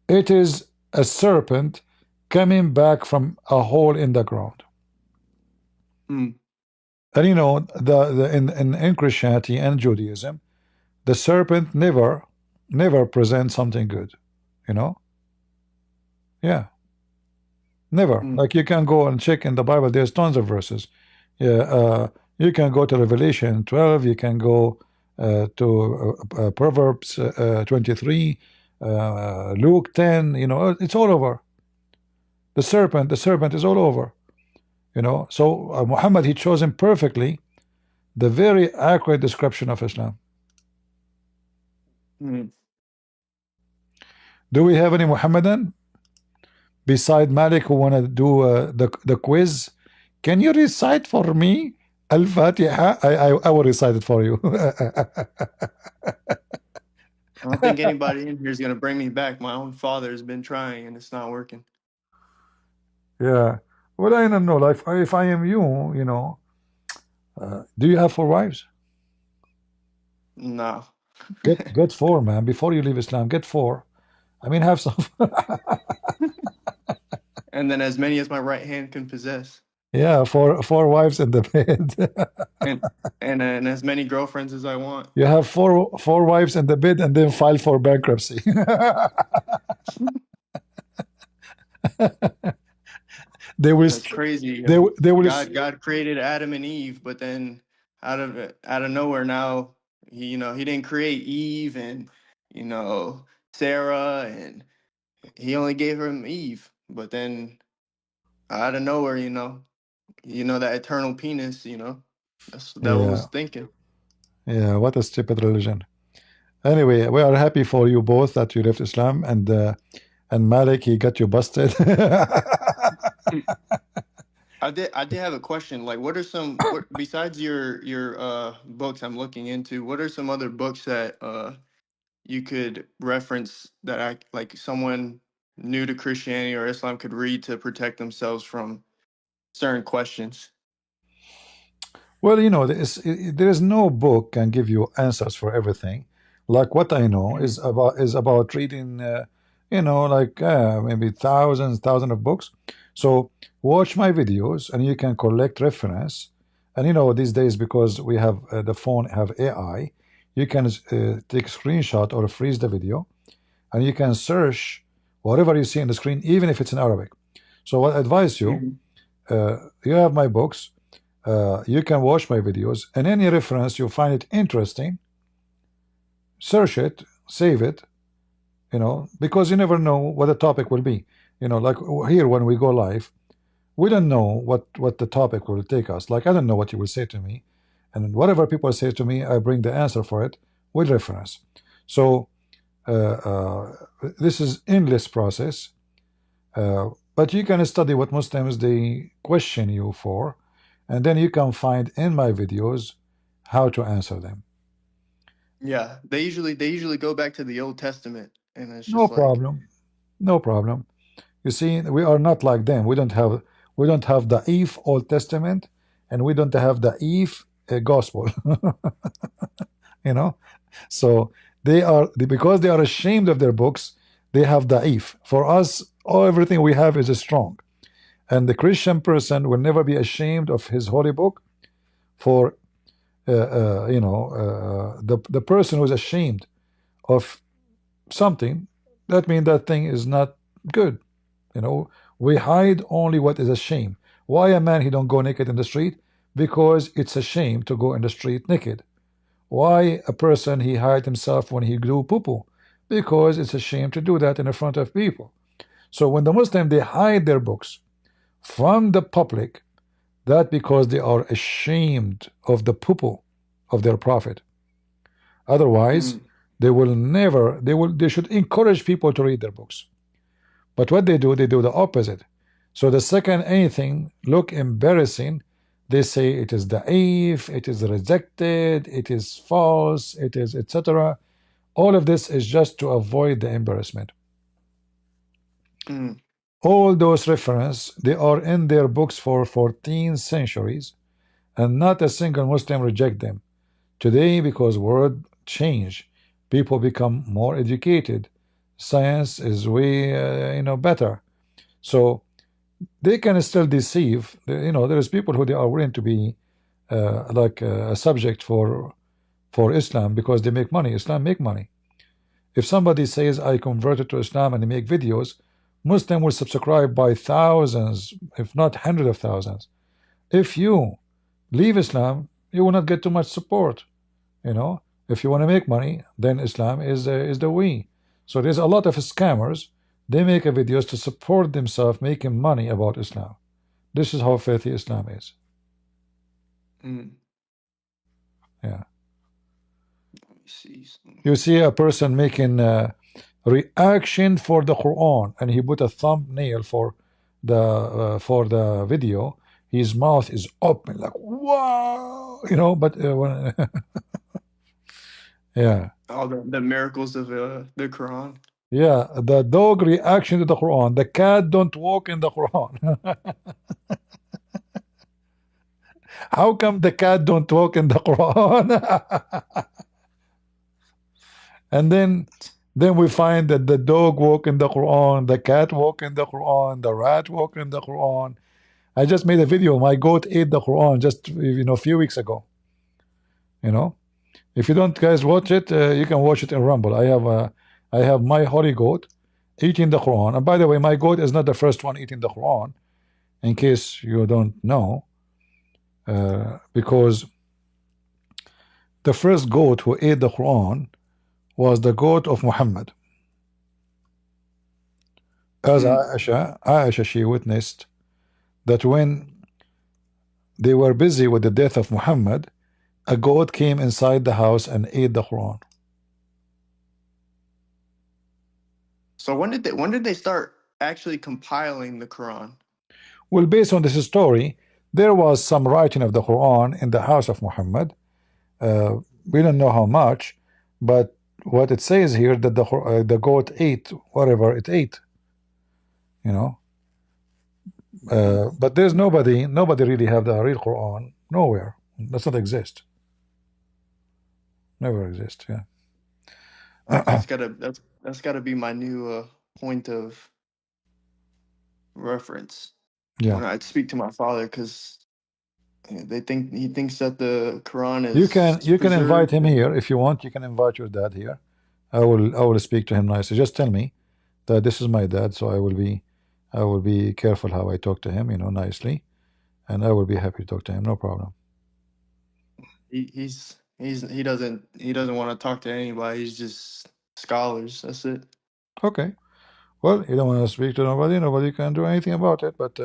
it is a serpent coming back from a hole in the ground. And you know, in Christianity and Judaism, the serpent never presents something good, you know? Yeah. Never. Like you can go and check in the Bible, there's tons of verses. Yeah, you can go to Revelation 12, you can go to Proverbs 23, Luke 10, you know, it's all over. The serpent is all over, you know. So Muhammad, he chosen perfectly the very accurate description of Islam. Do we have any Muhammadan beside Malik who want to do the quiz? Can you recite for me Al-Fatiha? I will recite it for you. I don't think anybody in here is going to bring me back. My own father has been trying and it's not working. Yeah. Well, I don't know. Like, if I am you, you know, do you have 4 wives? No. Get 4, man. Before you leave Islam, get 4. I mean, have some. And then as many as my right hand can possess. Yeah, 4 wives in the bed. and as many girlfriends as I want. You have four wives in the bed and then file for bankruptcy. They will. That's crazy. They will. God created Adam and Eve, but then out of nowhere now, he didn't create Eve and Sarah, and he only gave him Eve. But then out of nowhere, that eternal penis, that's what the devil was thinking. Yeah, what a stupid religion. Anyway, we are happy for you both that you left Islam, and Malik, he got you busted. I did have a question. Like, what besides your books I'm looking into, what are some other books that you could reference that like someone new to Christianity or Islam could read to protect themselves from certain questions? Well, there is no book can give you answers for everything. Like what I know is about reading, like maybe thousands of books. So watch my videos, and you can collect reference. And these days, because we have the phone have AI, you can take screenshot or freeze the video, and you can search whatever you see on the screen, even if it's in Arabic. So I advise you, you have my books. You can watch my videos, and any reference you find it interesting, search it, save it, because you never know what the topic will be. Like here when we go live, we don't know what the topic will take us. Like I don't know what you will say to me, and whatever people say to me, I bring the answer for it with reference. So this is endless process, but you can study what Muslims they question you for, and then you can find in my videos how to answer them. Yeah, they usually go back to the Old Testament, and it's just no problem. No problem. You see, we are not like them. We don't have the Eve Old Testament, and we don't have the Eve Gospel. So because they are ashamed of their books, they have the Eve. For us, everything we have is strong. And the Christian person will never be ashamed of his holy book. For the person who is ashamed of something, that means that thing is not good. We hide only what is a shame. Why a man he don't go naked in the street? Because it's a shame to go in the street naked. Why a person he hide himself when he do poo-poo? Because it's a shame to do that in the front of people. So when the Muslim they hide their books from the public, that because they are ashamed of the poo-poo of their prophet. Otherwise, they should encourage people to read their books. But what they do the opposite. So the second anything look embarrassing, they say it is da'if, it is rejected, it is false, it is etc. All of this is just to avoid the embarrassment. All those references, they are in their books for 14 centuries, and not a single Muslim reject them. Today, because world change, people become more educated. Science is way better. So they can still deceive. There's people who they are willing to be like a subject for Islam because they make money. Islam make money. If somebody says I converted to Islam and they make videos, Muslim will subscribe by thousands, if not hundreds of thousands. If you leave Islam, you will not get too much support. If you want to make money, then Islam is the way. So there's a lot of scammers. They make videos to support themselves making money about Islam. This is how filthy Islam is. Yeah. You see a person making reaction for the Quran, and he put a thumbnail for the video. His mouth is open like wow, but when yeah. All the miracles of the Quran. Yeah, the dog reaction to the Quran. The cat don't walk in the Quran. How come the cat don't walk in the Quran? And then we find that the dog walk in the Quran, the cat walk in the Quran, the rat walk in the Quran. I just made a video. My goat ate the Quran just a few weeks ago. You know, if you don't guys watch it, you can watch it in Rumble. I have my holy goat eating the Quran. And by the way, my goat is not the first one eating the Quran, in case you don't know, because the first goat who ate the Quran was the goat of Muhammad. As Aisha, she witnessed that when they were busy with the death of Muhammad, a goat came inside the house and ate the Quran. So when did they start actually compiling the Quran? Well, based on this story, there was some writing of the Quran in the house of Muhammad. We don't know how much, but what it says here that the goat ate whatever it ate. You know, but there's nobody really have the real Quran nowhere. Does not exist. Never exist. Yeah. That's gotta be my new point of reference. Yeah. When I speak to my father, because he thinks that the Quran is You can invite preserved. him here if you want. You can invite your dad here. I will speak to him nicely. Just tell me that this is my dad, so I will be careful how I talk to him, you know, nicely, and I will be happy to talk to him. No problem. He doesn't want to talk to anybody. He's just scholars. That's it. Okay. Well, you don't want to speak to nobody. Nobody can do anything about it. But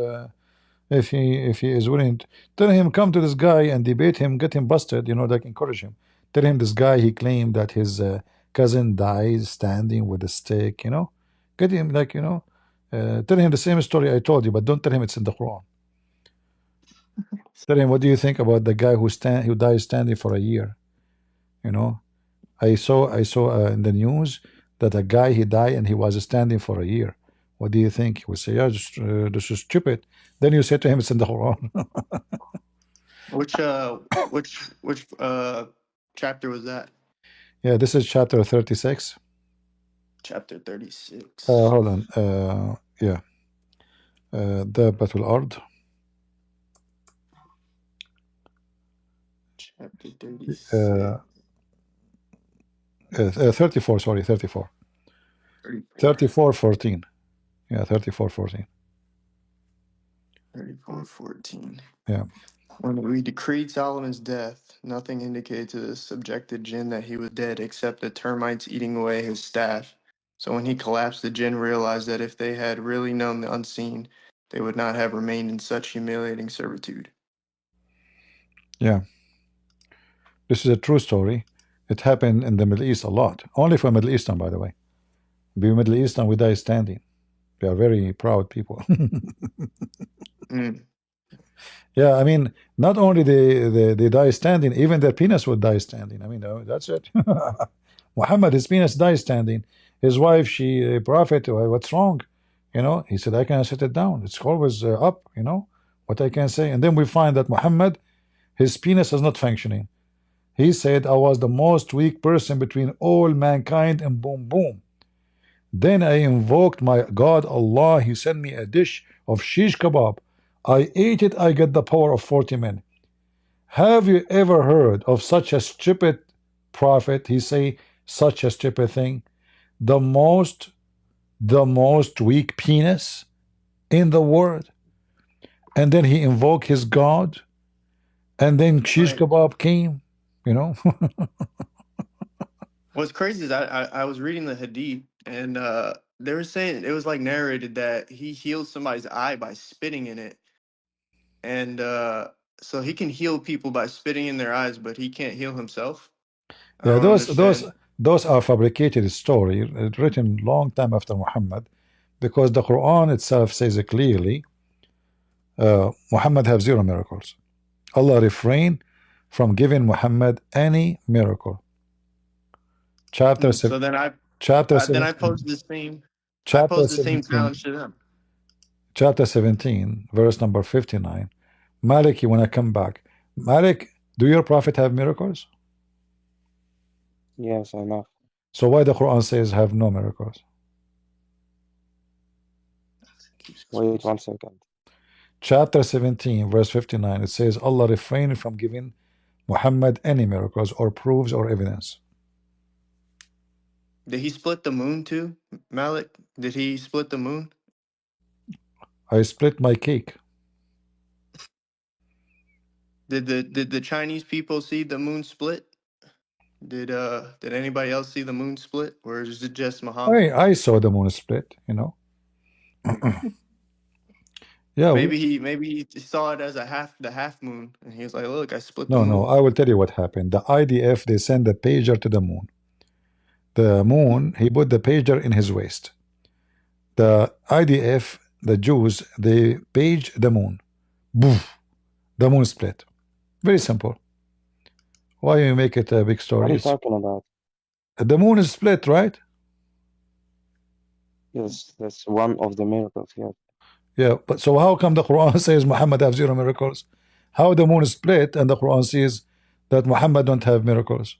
if he is willing, tell him come to this guy and debate him, get him busted. You know, like encourage him. Tell him this guy he claimed that his cousin died standing with a stick. You know, get him like tell him the same story I told you, but don't tell him it's in the Quran. Tell him what do you think about the guy who died standing for a year. You know, I saw in the news that a guy he died and he was standing for a year. What do you think? He would say, "Yeah, this is stupid." Then you say to him, "It's in the Quran." Which chapter was that? Yeah, this is chapter 36. Chapter 36. Hold on. Yeah. دابة الأرض. Chapter 36. 34. Sorry, 34. 34:14. Yeah, 34:14. 34:14. Yeah. When we decreed Solomon's death, nothing indicated to the subjected jinn that he was dead except the termites eating away his staff. So when he collapsed, the jinn realized that if they had really known the unseen, they would not have remained in such humiliating servitude. Yeah. This is a true story. It happened in the Middle East a lot. Only for Middle Eastern, by the way. Be Middle Eastern, we die standing. We are very proud people. Yeah, I mean, not only they die standing, even their penis would die standing. I mean, that's it. Muhammad, his penis dies standing. His wife, she a prophet. What's wrong? You know, he said, I can set it down. It's always up. You know what I can say. And then we find that Muhammad, his penis is not functioning. He said, I was the most weak person between all mankind, and boom, boom. Then I invoked my God, Allah. He sent me a dish of shish kebab. I ate it. I get the power of 40 men. Have you ever heard of such a stupid prophet? He say such a stupid thing. The most weak penis in the world. And then he invoked his God. And then shish kebab came. You know. What's crazy is I was reading the Hadith, and they were saying it was like narrated that he healed somebody's eye by spitting in it, and so he can heal people by spitting in their eyes, but he can't heal himself. Yeah, those are fabricated story written long time after Muhammad, because the Quran itself says it clearly. Muhammad have 0 miracles. Allah refrained from giving Muhammad any miracle. Chapter So then I posed the same. Chapter I posed the 17, same challenge to them. Chapter 17, verse number 59. Malik, you want to come back? Malik, do your prophet have miracles? Yes, I know. So why the Quran says have no miracles? Wait 1 second. Chapter 17, verse 59. It says Allah refrained from giving Muhammad any miracles or proofs or evidence. Did he split the moon too, Malik? Did he split the moon? I split my cake. Did the Chinese people see the moon split? Did anybody else see the moon split, or is it just Muhammad? I saw the moon split, you know. Yeah. Maybe he saw it as the half moon, and he was like, "Look, I split the No, moon." I will tell you what happened. The IDF, they sent a pager to the moon. The moon, he put the pager in his waist. The IDF, the Jews, they page the moon. Boof, the moon split. Very simple. Why you make it a big story? What are you talking about? The moon is split, right? Yes, that's one of the miracles. Yeah. Yeah, but so how come the Quran says Muhammad have 0 miracles? How the moon is split and the Quran says that Muhammad don't have miracles?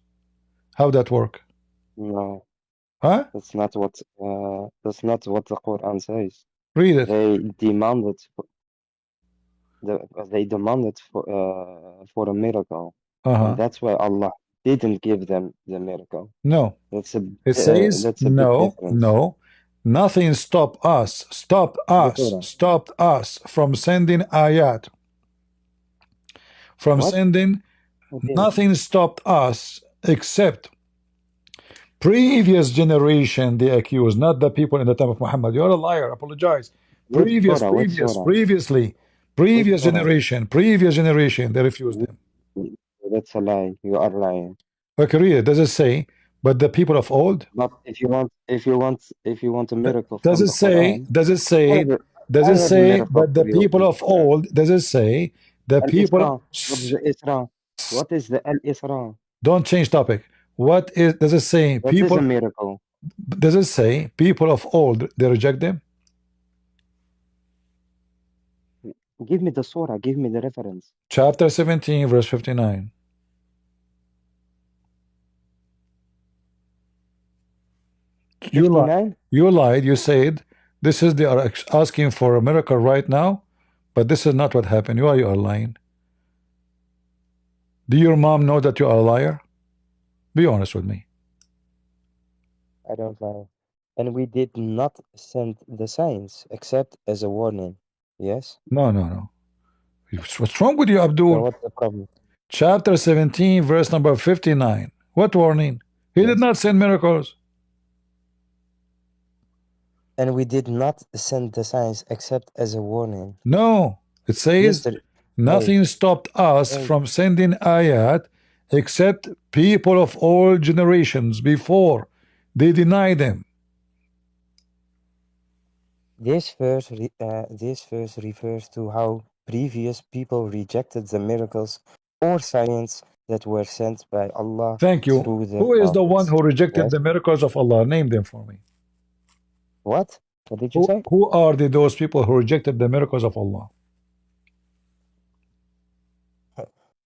How that work? No. Huh? That's not what the Quran says. Read it. They demanded for a miracle. And that's why Allah didn't give them the miracle. No. It says that's a big difference. No. Nothing stopped us from sending ayat. From What? sending, Okay. nothing stopped us except previous generation they accuse, not the people in the time of Muhammad. You're a liar, apologize. Previous generation, they refused them. That's a lie. You are lying. Okay, read it. Does it say, but the people of old? But if you want a miracle does from it say, Quran, does it say, but the people of old, does it say, the people... What is the al-Isra? Don't change topic. What is, does it say, What people... is a miracle? Does it say, people of old, they reject them? Give me the surah, give me the reference. Chapter 17, verse 59. You lied. You said this is, they are asking for a miracle right now, but this is not what happened. You are lying. Do your mom know that you are a liar? Be honest with me. I don't lie. And we did not send the signs except as a warning. Yes? No. What's wrong with you, Abdul? So what's the problem? Chapter 17, verse number 59. What warning? He did not send miracles. And we did not send the signs except as a warning. No, it says nothing stopped us from sending ayat except people of all generations before. They deny them. This verse refers to how previous people rejected the miracles or signs that were sent by Allah. Thank you. Who is the one who rejected the miracles of Allah? Name them for me. What? What did you say? Who are those people who rejected the miracles of Allah?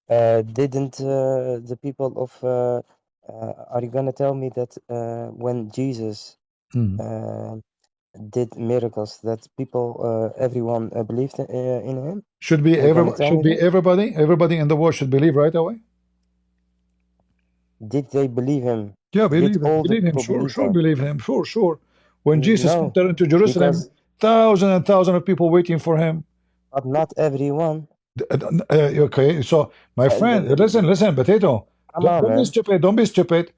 Didn't the people of are you gonna tell me that when Jesus did miracles that people everyone believed in him? Should be everybody in the world should believe right away. Did they believe him? Yeah, believe him. Sure, believe him. Sure. When Jesus entered into Jerusalem, thousands and thousands of people waiting for him. But not everyone. Okay, so my friend, listen, Potato. Don't be stupid.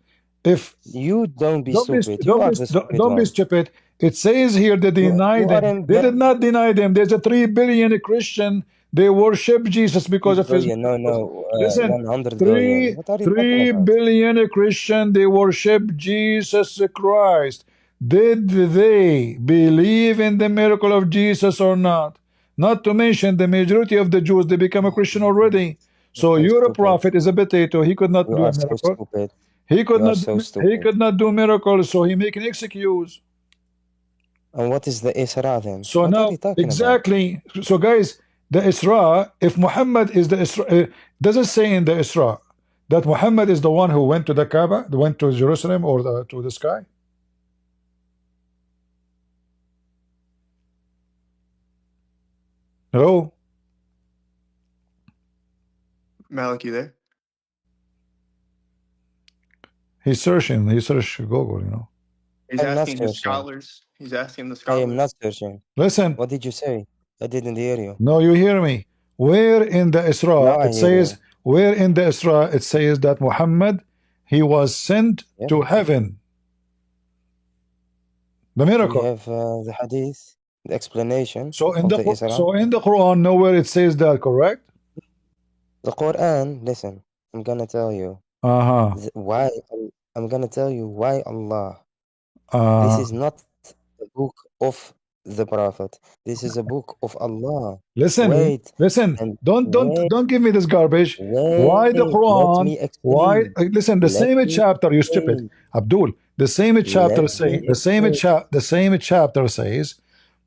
If you don't be stupid, don't be stupid. It says here they denied them. They did not deny them. There's a 3 billion Christian. They worship Jesus because of his. Listen, 3 billion Christian. They worship Jesus Christ. Did they believe in the miracle of Jesus or not? Not to mention the majority of the Jews, they become a Christian already. So your prophet is a potato. He could not do a miracle. He could not do miracles, so he make an excuse. And what is the Isra then? So now, exactly. So guys, the Isra, if Muhammad is the Isra, does it say in the Isra that Muhammad is the one who went to the Kaaba, went to Jerusalem or to the sky? Hello? Malik, you there? He's searching. He searched Google, you know. He's I'm not asking his searching. scholars. He's asking the I scholars. am not searching. Listen. What did you say? I didn't hear you. No, you hear me. Where in the Isra Now I it hear says, you. where in the Isra it says that Muhammad, he was sent Yeah. to heaven. The We miracle. have the hadith, the explanation So in of the the Isra. so in the Quran, nowhere it says that, correct? The Quran, listen, I'm gonna tell you why. I'm gonna tell you why Allah. This is not the book of the Prophet. This is a book of Allah. Listen, wait, listen. and Don't give me this garbage. Why the let Quran? me Why? explain. Listen, the Let same me chapter. You stupid, explain. Abdul. The same chapter Let say me the same explain. the same chapter says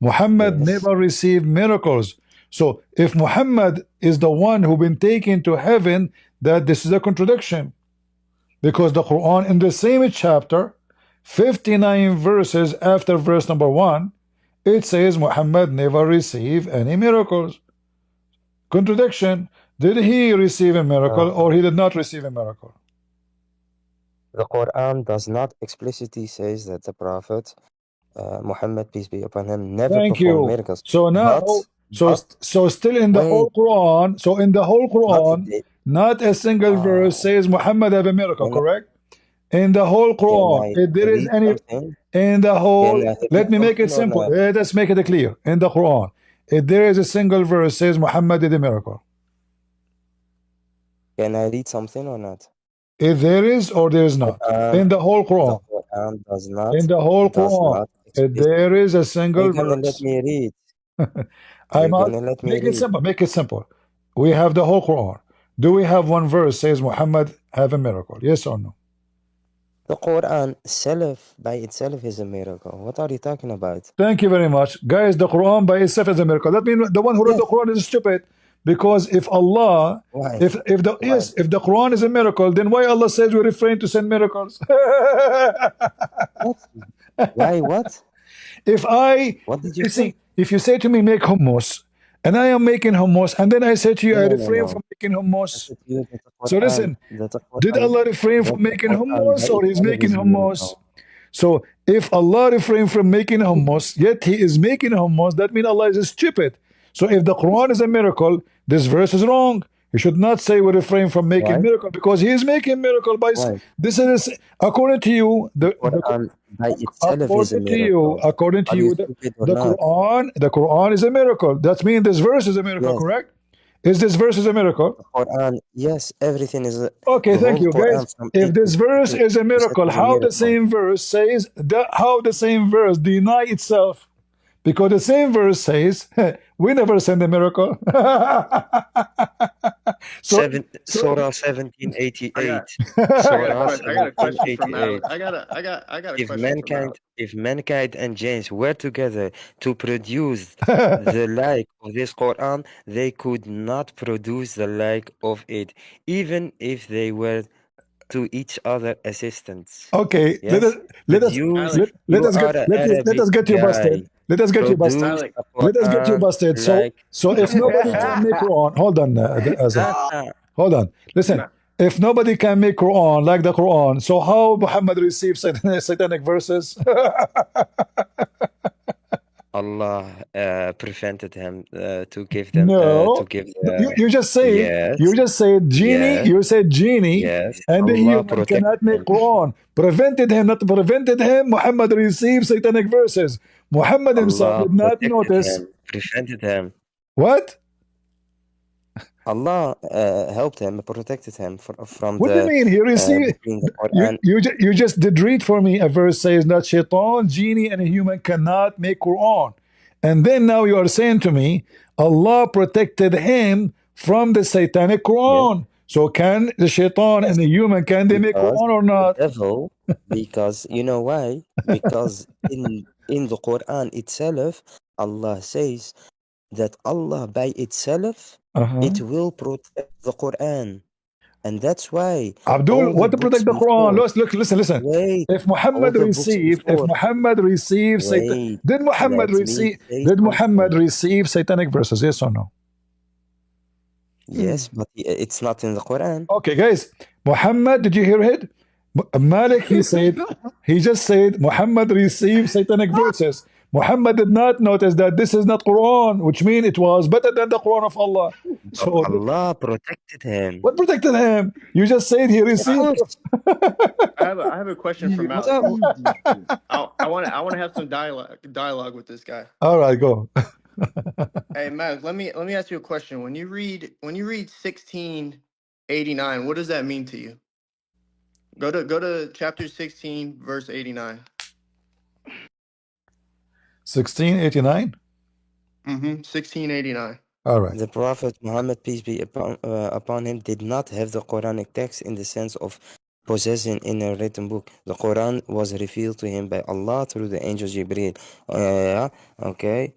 Muhammad Yes. never received miracles. So if Muhammad is the one who been taken to heaven, that this is a contradiction, because the Quran in the same chapter, 59 verses after verse number 1, it says Muhammad never received any miracles. Contradiction. Did he receive a miracle or he did not receive a miracle? The Quran does not explicitly says that the Prophet Muhammad, peace be upon him, never performed miracles. So now, so still in the whole Quran, so in the whole Quran, not a single verse says Muhammad have a miracle, correct? In the whole Quran, if there is any, in the whole, let me make it simple. Let's make it clear. In the Quran, if there is a single verse says Muhammad did a miracle. Can I read something or not? If there is or there is not. In the whole Quran. The Quran does not. In the whole Quran. If there is a single verse. Let me read. Make it simple. Make it simple. We have the whole Quran. Do we have one verse says Muhammad have a miracle? Yes or no? The Quran by itself is a miracle. What are you talking about? Thank you very much. Guys, the Quran by itself is a miracle. That means the one who wrote the Quran is stupid. Because if Allah, if the Quran is a miracle, then why Allah says we refrain to send miracles? Why what? What did you see? If you say to me make hummus, and I am making hummus, and then I say to you I refrain from making hummus. So listen, did Allah refrain from making hummus or He's making hummus? So if Allah refrained from making hummus, yet He is making hummus, that means Allah is stupid. So if the Quran is a miracle, this verse is wrong. You should not say we refrain from making miracle, because He is making miracle by this is according to you the Quran by itself is a miracle. According to you, the Quran is a miracle. That means this verse is a miracle, correct? Is this verse is a miracle? The Quran, yes, everything is a okay. Thank you, guys. If this verse is a miracle, how the same verse says that? How the same verse deny itself? Because the same verse says, we never send a miracle. Surah 1788. I got a question from Alex. I got a if question if mankind and jinns were together to produce the like of this Quran, they could not produce the like of it, even if they were to each other assistants. Okay, yes? let us get you busted. Let us get you busted. Let us get you busted. So if nobody can make Quran, hold on, hold on. Listen, if nobody can make Quran like the Quran, so how Muhammad received satanic verses? Allah prevented him to give them. No, to give. You just say you just said genie. Yes. You said genie, and the human cannot make Quran. Prevented him, not prevented him. Muhammad received satanic verses. Muhammad himself did not notice. Prevented him. What? Allah helped him, protected him from what do you mean? He received. You just did read for me a verse says that shaitan, genie, and a human cannot make Quran, and then now you are saying to me Allah protected him from the satanic Quran. So can the shaitan and the human, can they make Quran or not? The devil, because you know why? Because in the Quran itself, Allah says that Allah by itself, it will protect the Quran. And that's why Abdul, what to protect the Quran? Listen. Wait, if Muhammad received did Muhammad receive satanic verses? Yes or no? Yes, but it's not in the Quran. Okay, guys. Muhammad, did you hear it? Malik, he just said Muhammad received satanic verses. Muhammad did not notice that this is not Quran, which means it was better than the Quran of Allah. But So Allah protected him. what protected him? You just said he Of received. course. I have a question for You What's Malik. up? refuse this shit. I want to have some dialogue with this guy. All right, go. Hey Malik, let me ask you a question. When you read 1689, what does that mean to you? Go to chapter 16, verse 89. 1689. 1689. All right. The Prophet Muhammad, peace be upon him, did not have the Quranic text in the sense of possessing in a written book. The Quran was revealed to him by Allah through the angel Jibreel. Yeah, okay.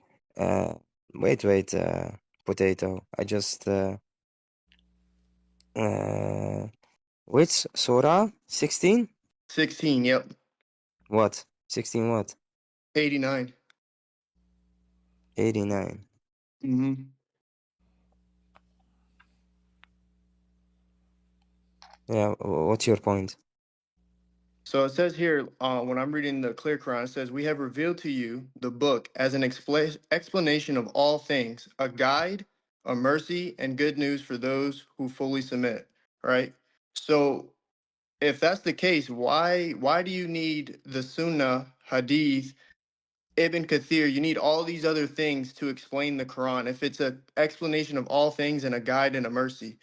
Wait, potato. I just which surah? 16? 16, yep. What? 16 what? 89. 89. Yeah, what's your point? So it says here, when I'm reading the Clear Quran, it says, "We have revealed to you the book as an explanation of all things, a guide, a mercy, and good news for those who fully submit." Right. So if that's the case, why do you need the Sunnah, Hadith, Ibn Kathir? You need all these other things to explain the Quran. If it's an explanation of all things and a guide and a mercy,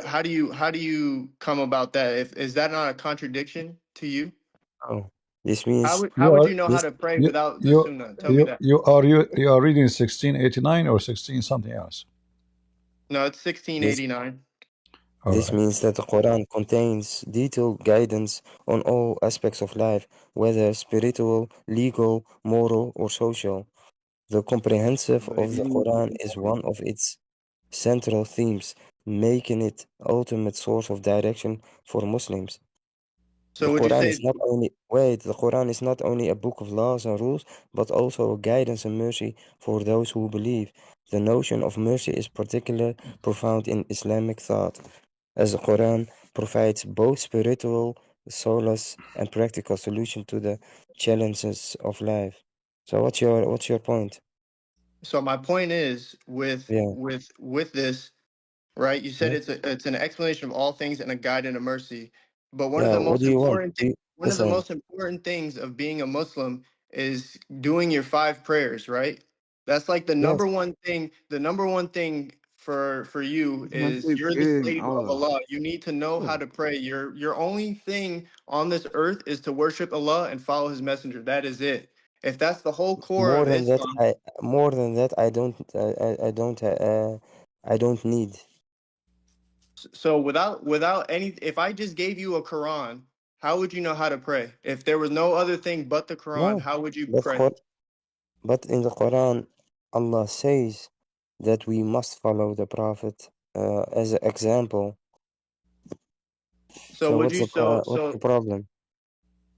how do you come about that? If is that not a contradiction to you? Oh, this means How would you know how this. to pray You without the you Sunnah? Tell me that. you are reading 1689 or 16 something else. No, it's This 1689. All This right. means that the Quran contains detailed guidance on all aspects of life, whether spiritual, legal, moral, or social. The comprehensive But of the even Quran is one of its central themes, making it ultimate source of direction for Muslims. The So would you Quran say is not only the Quran is not only a book of laws and rules, but also a guidance and mercy for those who believe. The notion of mercy is particularly profound in Islamic thought, as the Quran provides both spiritual solace and practical solution to the challenges of life. So what's your point? so? My point is Yeah, with this, right? You said yeah, it's an explanation of all things and a guide and a mercy. But yeah. What do you want? one of the Listen, most important things of being a Muslim is doing your five prayers, right? That's like the yes, number one thing. The number one thing for you this man is said you're the fearing slave of Allah. Allah. You need to know how Yeah. to pray. Your only thing on this earth is to worship Allah and follow His messenger. That is it. If that's the whole core more of than that, Islam, I don't need. so without any, if I just gave you a Quran, how would you know how to pray? If there was no other thing but the Quran, No, how would you but pray? but in the Quran, Allah says that we must follow the Prophet as an example. So So would you what's the problem?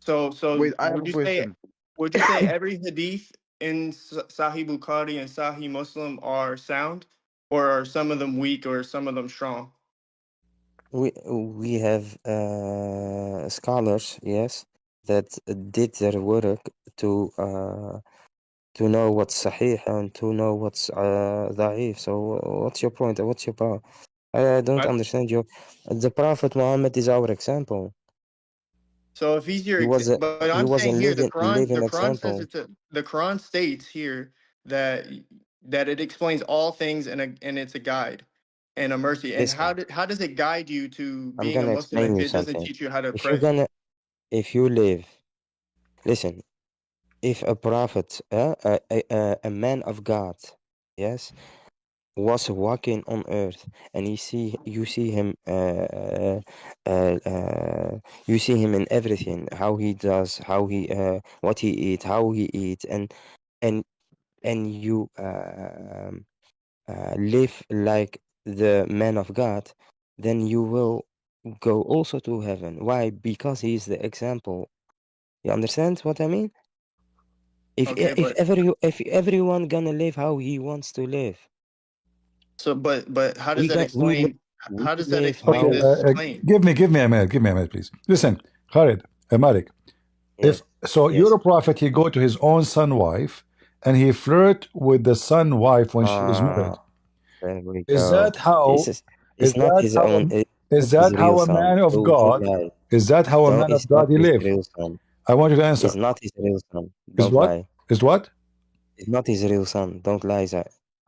so Wait, I have a question. would you say every hadith in Sahih Bukhari and Sahih Muslim are sound, or are some of them weak, or some of them strong? We have scholars, yes, that did their work to know what's sahih and to know what's da'if. So what's your point? What's your problem? I don't I, understand you. The Prophet Muhammad is our example. so if he's your, but He I'm was a saying here the living Quran says example. the Quran states here that it explains all things and it's a guide and a mercy. And Listen, how does it guide you to I'm being a gonna Muslim explain if you it doesn't something. teach you how to If you're pray? gonna, if you live, listen, if a prophet, a man of God, yes, was walking on earth and you see him in everything, how he does, how he what he eat, how he eats, and you live like the man of God, then you will go also to heaven. Why? Because he is the example. You understand what I mean? Okay, but If everyone gonna live how he wants to live, but how does we that got explain? we How does that live Okay. explain how this claim? Give me a minute. Give me a minute, please. Listen. Khalid, Malik. Yes. If so, Yes. you're a prophet. He go to his own son wife, and he flirt with the son wife when she is married. There we Is go. that how? It's Is not that his how? own. Is His that real how a son. man of Don't God? lie. Is that how a man of It's God not he his live? real son. I want you to answer. It's not his real son. Is Don't what? lie. Is what? It's not his real son. Don't lie, sir.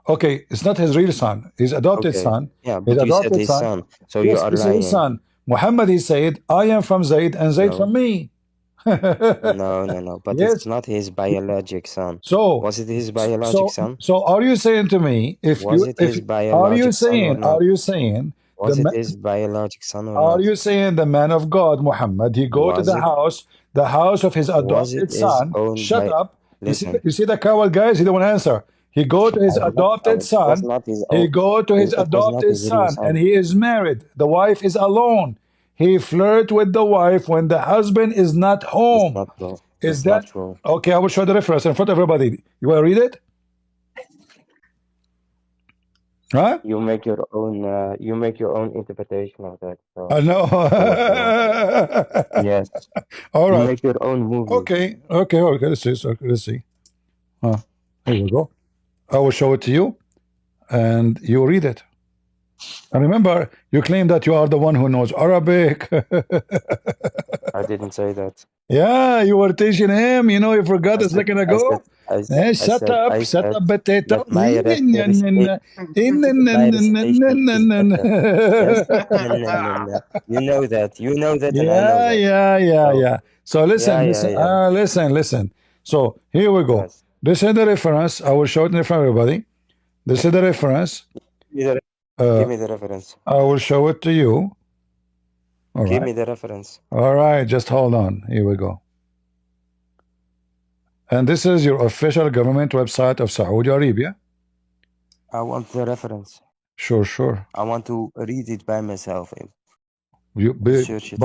Okay, it's not his real son. His adopted Okay. son. Yeah, His but you said adopted his son. son, so Yes, you are this is lying. his son. Muhammad, he said, I am from Zayd and Zayd from me. No. But Yes. it's not his biologic son. So Was it his biologic son? So are you saying to me if Was you it his biologic are you son or saying not? are you saying Was it his biologic son or are not? you saying the man of God Muhammad he go to Was the house of his Was it adopted his son? own Shut up. Listen. You see the coward guys, he don't want to answer. He go to his I am not adopted coward. It was son. not his He own. go to his It was not adopted his real son son. and he is married. The wife is alone. He flirt with the wife when the husband is not home. It's not true. Is It's that not true. okay? I will show the reference in front of everybody. You want to read it? Huh? You make your own interpretation of that. So I know. yes. All right. You make your own movie. Okay. Let's see. Here we go. I will show it to you, and you read it. And remember, you claim that you are the one who knows Arabic. I didn't say that. Yeah, you were teaching him. You know, you forgot a second ago. Shut up, potato. My reference You know that. You know that, and I know that. Yeah. So listen. So here we go. Yes. This is the reference. I will show it in front of everybody. This is the reference. Give me the reference. I will show it to you. Give me the reference. All right, just hold on. Here we go. And this is your official government website of Saudi Arabia. I want the reference. Sure. I want to read it by myself. Search it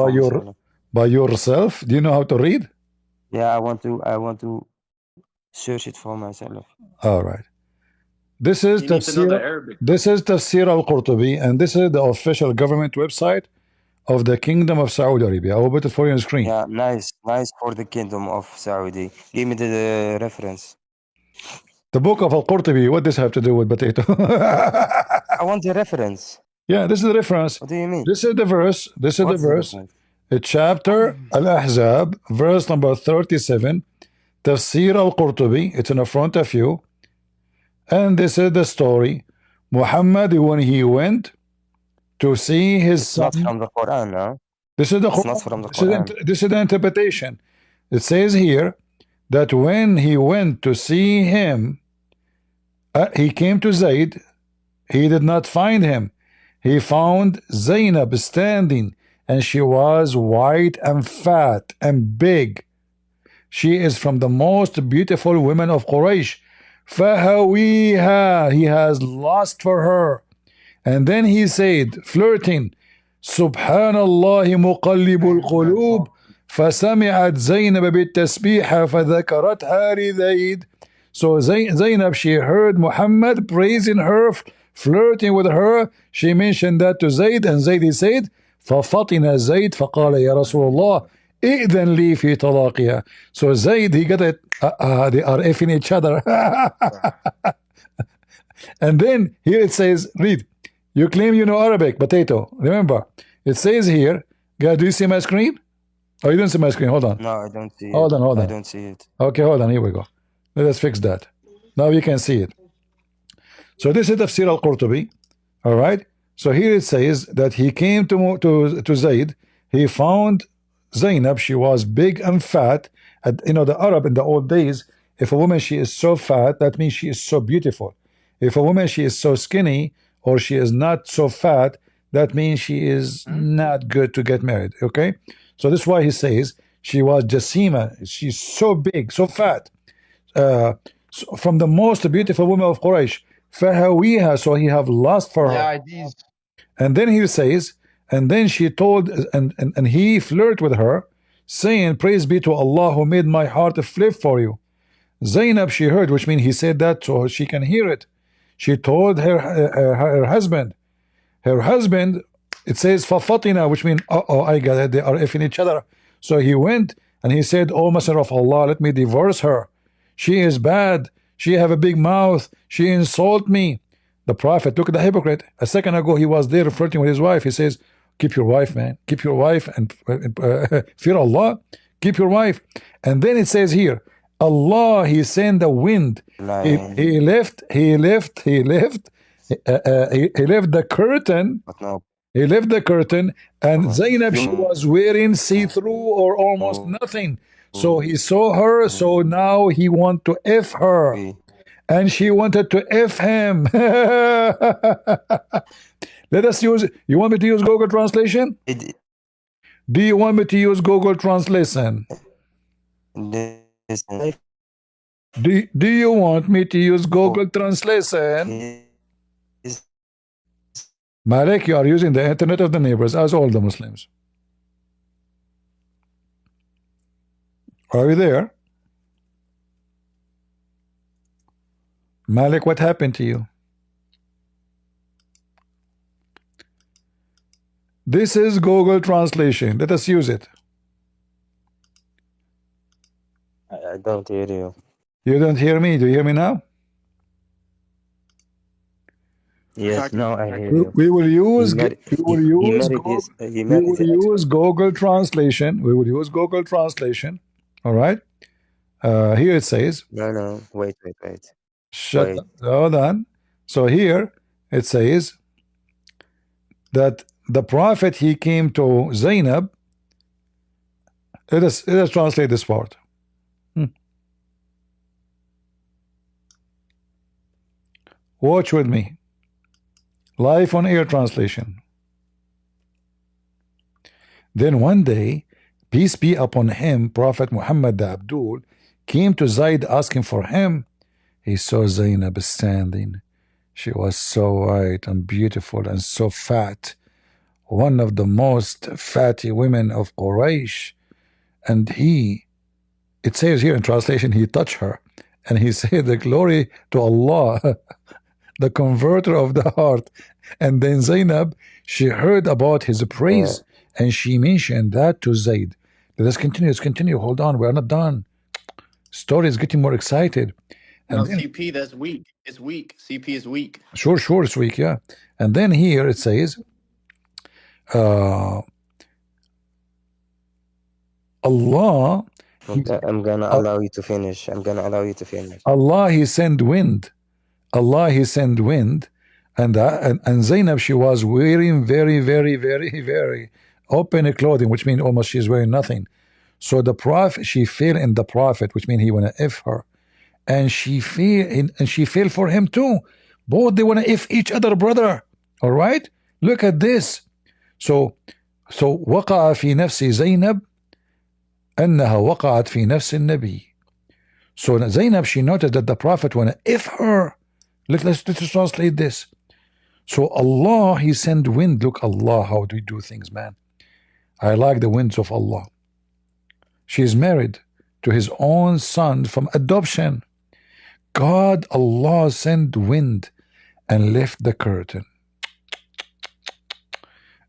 by yourself? Do you know how to read? Yeah, I want to search it for myself. All right. This is Tafsir al-Qurtubi, and this is the official government website of the Kingdom of Saudi Arabia. I will put it for you on screen. Yeah, nice for the Kingdom of Saudi. Give me the reference. The book of al-Qurtubi, what does have to do with potato? I want the reference. Yeah, this is the reference. What do you mean? This is the verse. Chapter Al-Ahzab, verse number 37. Tafsir al-Qurtubi. It's in the front of you. And this is the story. Muhammad, when he went to see his son. Not from the Quran, no? This is the Quran. Not from the Quran. This is the interpretation. It says here that when he went to see him, he came to Zayd. He did not find him. He found Zainab standing, and she was white and fat and big. She is from the most beautiful women of Quraysh. فَهَوِيهَا, he has lust for her. And then he said, flirting, Subhanallah مقلب القلوب فسمعت زينب بالتسبيح فذكرتها لزيد. So Zainab, she heard Muhammad praising her, flirting with her. She mentioned that to Zayd, and Zayd, he said, ففطن زيد فقال يا رسول الله إذن لي في طلاقها. So Zayd, he got it. They are effing each other. And then here it says, read. You claim you know Arabic, potato. Remember, it says here, guys, do you see my screen? Oh, you don't see my screen. Hold on. No, I don't see it. Hold on. I don't see it. Okay, hold on. Here we go. Let us fix that. Now you can see it. So this is Tafsir al-Qurtubi. All right. So here it says that he came to Zayd. He found Zainab. She was big and fat. And, you know, the Arab in the old days, if a woman, she is so fat, that means she is so beautiful. If a woman, she is so skinny, or she is not so fat, that means she is not good to get married. Okay. So this is why he says she was Jasima. She's so big, so fat. So from the most beautiful woman of Quraysh. فَهَوِيهَا, so he have lust for her. Yeah, it is. And then he says, and then she told, and he flirted with her, saying, praise be to Allah who made my heart flip for you. Zainab, she heard, which means he said that so she can hear it. She told her husband. Her husband, it says, فَفَطِنَا, which means, I got it, they are effing each other. So he went and he said, "Oh Messenger of Allah, let me divorce her. She is bad. She have a big mouth. She insult me." The Prophet, look at the hypocrite. A second ago he was there flirting with his wife. He says, "Keep your wife, man. Keep your wife and fear Allah. Keep your wife." And then it says here, Allah, he sent the wind. He left the curtain. He left the curtain, and Zainab, she was wearing see-through or almost nothing. So he saw her, so now he want to F her. And she wanted to F him. Let us use, you want me to use Google Translation? Do you want me to use Google Translation? Do you want me to use Google Translation? Malik, you are using the internet of the neighbors, as all the Muslims. Are you there? Malik, what happened to you? This is Google Translation. Let us use it. I don't hear you. You don't hear me? Do you hear me now? Yes, now I hear you. We will use Google Translation. We will use Google Translation. All right. Here it says. No. Wait. Shut up. Hold on. So here it says that the Prophet, he came to Zainab. Let us translate this part. Watch with me. Live on air translation. Then one day, peace be upon him, Prophet Muhammad the Abdul came to Zayd asking for him. He saw Zainab standing. She was so white and beautiful and so fat, one of the most fatty women of Quraysh. And it says here in translation, he touched her and he said, "The glory to Allah, the converter of the heart." And then Zainab, she heard about his praise, and she mentioned that to Zayd. Let's continue. Hold on, we're not done. Story is getting more excited. And then, CP, that's weak. It's weak. CP is weak. Sure, it's weak, yeah. And then here it says, Allah. I'm gonna allow you to finish. Allah, he sent wind. And Zainab, she was wearing very, very, very, very open clothing, which means almost she's wearing nothing. So the Prophet, she fell in the Prophet, which means he wanna F her, and she fell for him too. Both they wanna F each other, brother. All right, look at this. So وقع في نفس زينب أنها وقعت في نفس النبي. So Zainab, she noticed that the Prophet wanna F her. Let's translate this. So Allah, he sent wind. Look, Allah, how do we do things, man? I like the winds of Allah. She is married to his own son from adoption. God, Allah sent wind and left the curtain.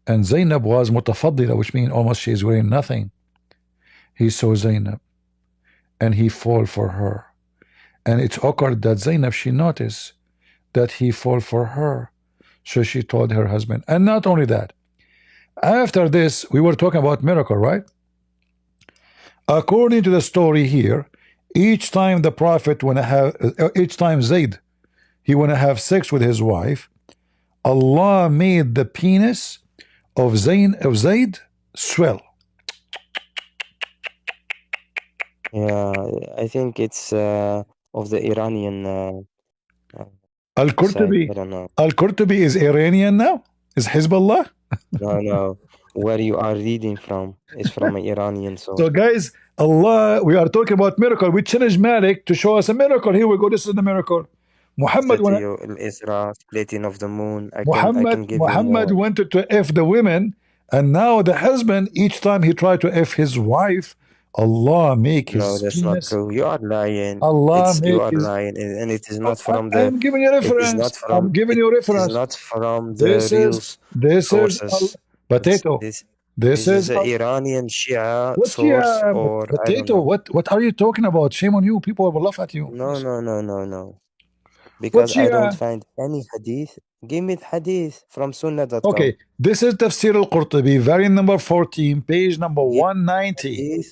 And Zainab was mutafaddila, which means almost she is wearing nothing. He saw Zainab and he fall for her. And it's awkward that Zainab, she noticed that he fall for her. So she told her husband. And not only that, after this, we were talking about miracle, right? According to the story here, each time the Prophet each time Zayd, he wanna have sex with his wife, Allah made the penis of Zayd swell. Yeah, I think it's of the Iranian al-Qurtubi. I don't know. Al-Qurtubi is Iranian now? Is Hezbollah? No. Where you are reading from is from an Iranian source. So guys, Allah, we are talking about miracle. We challenge Malik to show us a miracle. Here we go. This is the miracle. Muhammad Isra, splitting of the moon. Muhammad wanted to F the women, and now the husband, each time he tried to F his wife, Allah make his No, that's not true. You are lying. You are lying, and it is not from the. I'm giving you reference. I'm giving you reference. It is not from the real sources. Potato. This is an Iranian Shia source, or I don't know. What are you talking about? Shame on you. People will laugh at you. No. Because I don't find any hadith. Give me the hadith from sunnah.com. Okay, this is Tafsir al-Qurtubi, variant number 14, page number 190.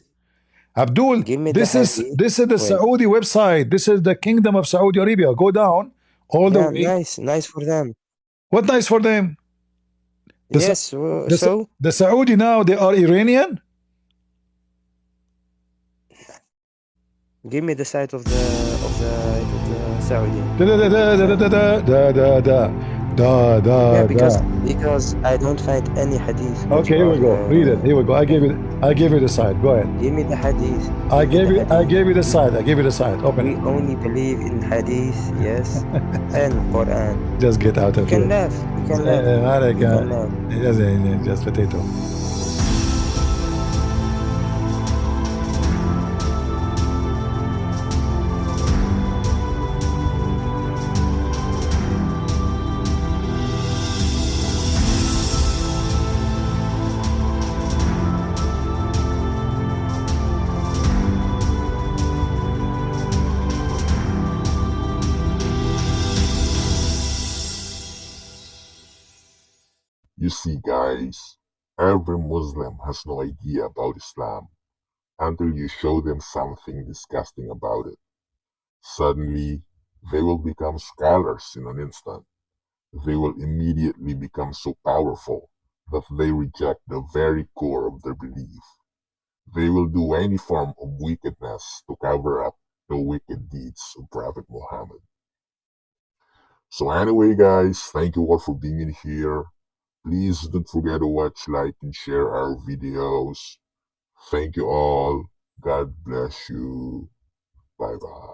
Abdul, this is the Saudi website. This is the Kingdom of Saudi Arabia. Go down all the way. Nice for them. What nice for them? The Saudi now, they are Iranian? Give me the site of the Saudi. Because I don't find any hadith. Okay, here we go. Read it. Here we go. I gave you the site. Go ahead. Give me the hadith. I gave you the site. Open it. We only believe in hadith, yes, and Quran. Just get out of here. You can laugh. Just potato. You see, guys, every Muslim has no idea about Islam until you show them something disgusting about it. Suddenly, they will become scholars in an instant. They will immediately become so powerful that they reject the very core of their belief. They will do any form of wickedness to cover up the wicked deeds of Prophet Muhammad. So anyway, guys, thank you all for being in here. Please don't forget to watch, like, and share our videos. Thank you all. God bless you. Bye-bye.